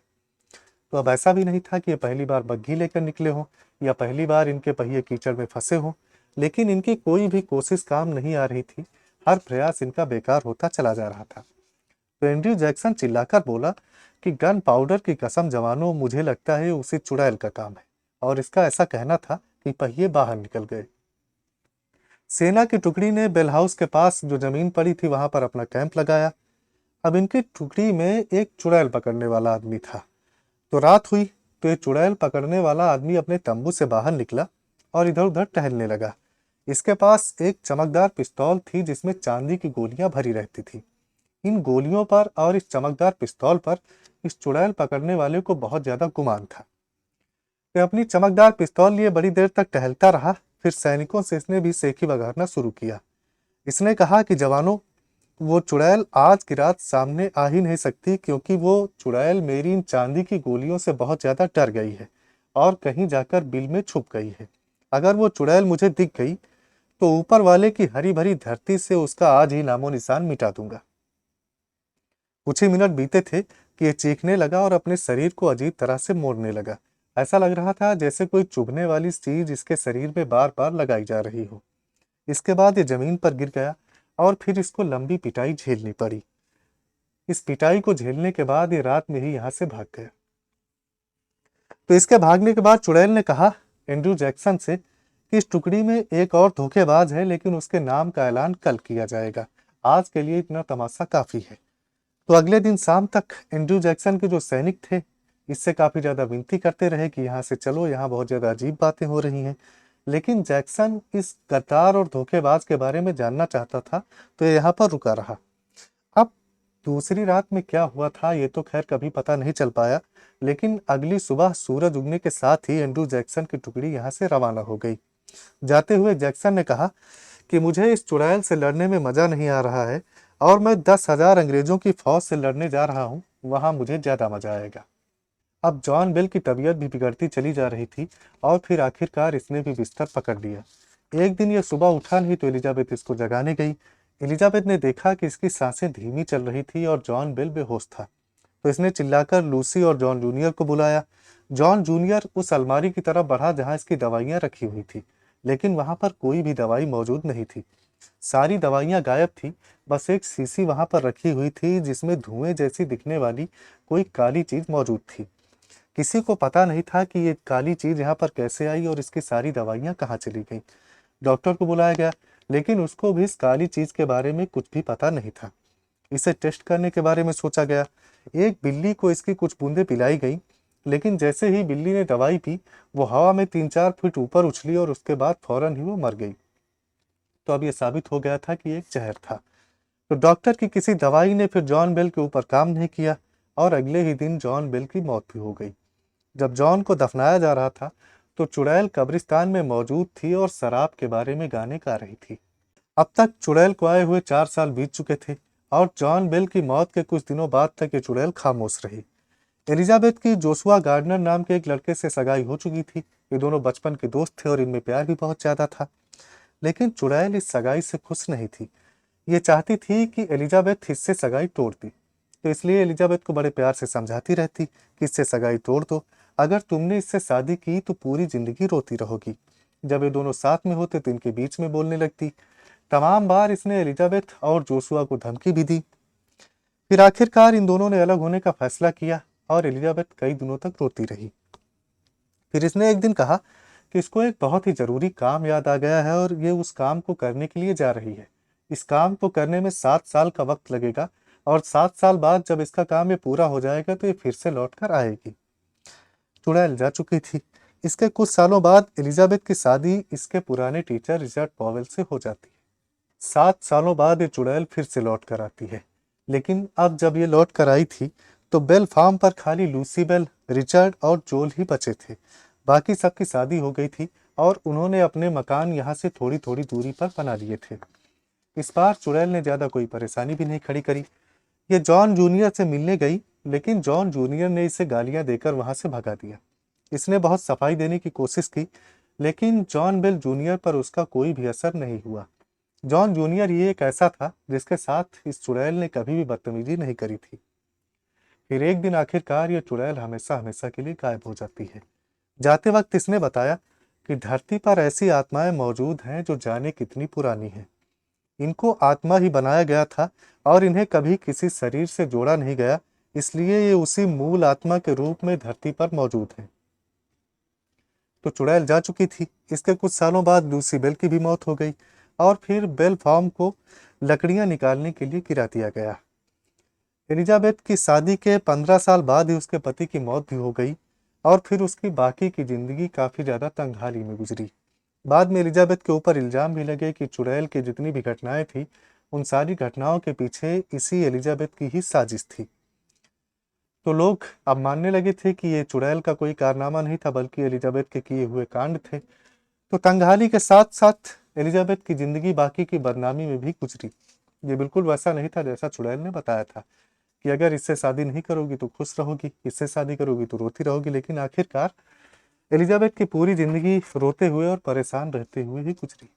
तो अब ऐसा भी नहीं था कि ये पहली बार बग्घी लेकर निकले हों या पहली बार इनके पहिए कीचड़ में फंसे हों, लेकिन इनकी कोई भी कोशिश काम नहीं आ रही थी। हर प्रयास इनका बेकार होता चला जा रहा था। तो एंड्रयू जैक्सन चिल्लाकर बोला कि गन पाउडर की कसम जवानों, मुझे लगता है उसी चुड़ैल का काम है। और इसका ऐसा कहना था कि पहिए बाहर निकल गए। सेना की टुकड़ी ने बेल हाउस के पास जो जमीन पड़ी थी वहां पर अपना कैंप लगाया। अब इनकी टुकड़ी में एक चुड़ैल पकड़ने वाला आदमी था। तो रात हुई, तो ये चुड़ैल पकड़ने वाला आदमी अपने तंबू से बाहर निकला और इधर उधर टहलने लगा। इसके पास एक चमकदार पिस्तौल थी जिसमें चांदी की गोलियां भरी रहती थी। इन गोलियों पर और इस चमकदार पिस्तौल पर इस चुड़ैल पकड़ने वाले को बहुत ज्यादा गुमान था। वह अपनी चमकदार पिस्तौल लिए बड़ी देर तक टहलता रहा। फिर सैनिकों से इसने भी सेखी बघारना शुरू किया। इसने कहा कि जवानों, वो चुड़ैल आज की रात सामने आ ही नहीं सकती, क्योंकि वो चुड़ैल मेरी इन चांदी की गोलियों से बहुत ज्यादा डर गई है और कहीं जाकर बिल में छुप गई है। अगर वो चुड़ैल मुझे दिख गई, तो ऊपर वाले की हरी भरी धरती से उसका आज ही नामो निशान मिटा दूंगा। कुछ ही मिनट बीते थे कि ये चीखने लगा और अपने शरीर को अजीब तरह से मोड़ने लगा। ऐसा लग रहा था जैसे कोई चुभने वाली चीज इसके शरीर में बार बार लगाई जा रही हो। इसके बाद ये जमीन पर गिर गया और फिर इसको लंबी पिटाई झेलनी पड़ी। इस पिटाई को झेलने के बाद ये रात में ही यहाँ से भाग गया। तो इसके भागने के बाद चुड़ैल ने कहा एंड्रयू जैक्सन से कि इस टुकड़ी में एक और धोखेबाज है, लेकिन उसके नाम का ऐलान कल किया जाएगा। आज के लिए इतना तमाशा काफी है। तो अगले दिन शाम तक एंड्रयू जैक्सन के जो सैनिक थे, इससे काफी ज्यादा विनती करते रहे कि यहाँ से चलो, यहाँ बहुत ज्यादा अजीब बातें हो रही हैं। लेकिन जैक्सन इस गद्दार और धोखेबाज के बारे में जानना चाहता था, तो ये यहाँ पर रुका रहा। अब दूसरी रात में क्या हुआ था ये तो खैर कभी पता नहीं चल पाया, लेकिन अगली सुबह सूरज उगने के साथ ही एंड्रयू जैक्सन की टुकड़ी यहाँ से रवाना हो गई। जाते हुए जैक्सन ने कहा कि मुझे इस चुड़ैल से लड़ने में मजा नहीं आ रहा है और मैं 10,000 अंग्रेजों की फौज से लड़ने जा रहा हूँ, वहां मुझे ज्यादा मजा आएगा। अब जॉन बेल की तबीयत भी बिगड़ती चली जा रही थी और फिर आखिरकार इसने भी बिस्तर पकड़ लिया। एक दिन ये सुबह उठा नहीं तो एलिजाबेथ इसको जगाने गई। एलिजाबेथ ने देखा कि इसकी सांसें धीमी चल रही थी और जॉन बेल बेहोश था। तो इसने चिल्लाकर लूसी और जॉन जूनियर को बुलाया। जॉन जूनियर उस अलमारी की तरफ बढ़ा जहां इसकी दवाइयां रखी हुई थी, लेकिन वहां पर कोई भी दवाई मौजूद नहीं थी। सारी दवाइयां गायब थी। बस एक शीशी वहां पर रखी हुई थी जिसमें धुएं जैसी दिखने वाली कोई काली चीज मौजूद थी। किसी को पता नहीं था कि ये काली चीज़ यहाँ पर कैसे आई और इसकी सारी दवाइयाँ कहाँ चली गईं। डॉक्टर को बुलाया गया, लेकिन उसको भी इस काली चीज़ के बारे में कुछ भी पता नहीं था। इसे टेस्ट करने के बारे में सोचा गया। एक बिल्ली को इसकी कुछ बूंदें पिलाई गई, लेकिन जैसे ही बिल्ली ने दवाई पी, वो हवा में 3-4 फीट ऊपर उछली और उसके बाद फौरन ही वो मर गई। तो अब ये साबित हो गया था कि एक जहर था। तो डॉक्टर की किसी दवाई ने फिर जॉन बेल के ऊपर काम नहीं किया और अगले ही दिन जॉन बेल की मौत भी हो गई। जब जॉन को दफनाया जा रहा था, तो चुड़ैल कब्रिस्तान में मौजूद थी और शराब के बारे में गाने गा रही थी। अब तक चुड़ैल को आए हुए 4 साल बीत चुके थे और जॉन बेल की मौत के कुछ दिनों बाद तक ये चुड़ैल खामोश रही। एलिजाबेथ की जोशुआ गार्डनर नाम के एक लड़के से सगाई हो चुकी थी। ये दोनों बचपन के दोस्त थे और इनमें प्यार भी बहुत ज्यादा था। लेकिन चुड़ैल इस सगाई से खुश नहीं थी। ये चाहती थी कि एलिजाबेथ इससे सगाई तोड़ दी। तो इसलिए एलिजाबेथ को बड़े प्यार से समझाती रहती कि इससे सगाई तोड़ दो, अगर तुमने इससे शादी की तो पूरी जिंदगी रोती रहोगी। जब ये दोनों साथ में होते तो इनके बीच में बोलने लगती। तमाम बार इसने एलिजाबेथ और जोशुआ को धमकी भी दी। फिर आखिरकार इन दोनों ने अलग होने का फैसला किया और एलिजाबेथ कई दिनों तक रोती रही। फिर इसने एक दिन कहा कि इसको एक बहुत ही जरूरी काम याद आ गया है और ये उस काम को करने के लिए जा रही है। इस काम को करने में 7 साल का वक्त लगेगा और 7 साल बाद जब इसका काम ये पूरा हो जाएगा तो ये फिर से लौट कर आएगी। चुड़ैल जा चुकी थी। इसके कुछ सालों बाद एलिजाबेथ की शादी इसके पुराने टीचर रिचर्ड पॉवेल से हो जाती है। 7 सालों बाद ये चुड़ैल फिर से लौट कर आती है। लेकिन अब जब ये लौट कर आई थी, तो बेल फार्म पर खाली लूसी बेल, रिचर्ड और जोल ही बचे थे। बाकी सबकी शादी हो गई थी और उन्होंने अपने मकान यहाँ से थोड़ी थोड़ी दूरी पर बना लिए थे। इस बार चुड़ैल ने ज्यादा कोई परेशानी भी नहीं खड़ी करी। ये जॉन जूनियर से मिलने गई, लेकिन जॉन जूनियर ने इसे गालियां देकर वहां से भगा दिया। इसने बहुत सफाई देने की कोशिश की, लेकिन जॉन बेल जूनियर पर उसका कोई भी असर नहीं हुआ। जॉन जूनियर ये एक ऐसा था जिसके साथ इस चुड़ैल ने कभी भी बदतमीजी नहीं करी थी। फिर एक दिन आखिरकार ये चुड़ैल हमेशा हमेशा के लिए गायब हो जाती है। जाते वक्त इसने बताया कि धरती पर ऐसी आत्माएं मौजूद हैं जो जाने कितनी पुरानी हैं। इनको आत्मा ही बनाया गया था और इन्हें कभी किसी शरीर से जोड़ा नहीं गया, इसलिए ये उसी मूल आत्मा के रूप में धरती पर मौजूद हैं। तो चुड़ैल जा चुकी थी। इसके कुछ सालों बाद लूसी बेल की भी मौत हो गई और फिर बेल फार्म को लकड़ियां निकालने के लिए गिरा दिया गया। एलिजाबेथ की शादी के 15 साल बाद ही उसके पति की मौत भी हो गई और फिर उसकी बाकी की जिंदगी काफी ज्यादा तंगहाली में गुजरी। बाद में एलिजाबेथ के ऊपर इल्जाम भी लगे कि चुड़ैल की जितनी भी घटनाएं थी, उन सारी घटनाओं के पीछे इसी एलिजाबेथ की ही साजिश थी। तो लोग अब मानने लगे थे कि ये चुड़ैल का कोई कारनामा नहीं था, बल्कि एलिजाबेथ के किए हुए कांड थे। तो तंगहाली के साथ साथ एलिजाबेथ की जिंदगी बाकी की बदनामी में भी गुजरी। ये बिल्कुल वैसा नहीं था जैसा चुड़ैल ने बताया था कि अगर इससे शादी नहीं करोगी तो खुश रहोगी, इससे शादी करोगी तो रोती रहोगी। लेकिन आखिरकार एलिजाबेथ की पूरी जिंदगी रोते हुए और परेशान रहते हुए ही गुजरी।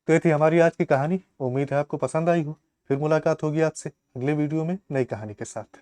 तो ये थी हमारी आज की कहानी। उम्मीद है आपको पसंद आई हो। फिर मुलाकात होगी आपसे अगले वीडियो में नई कहानी के साथ।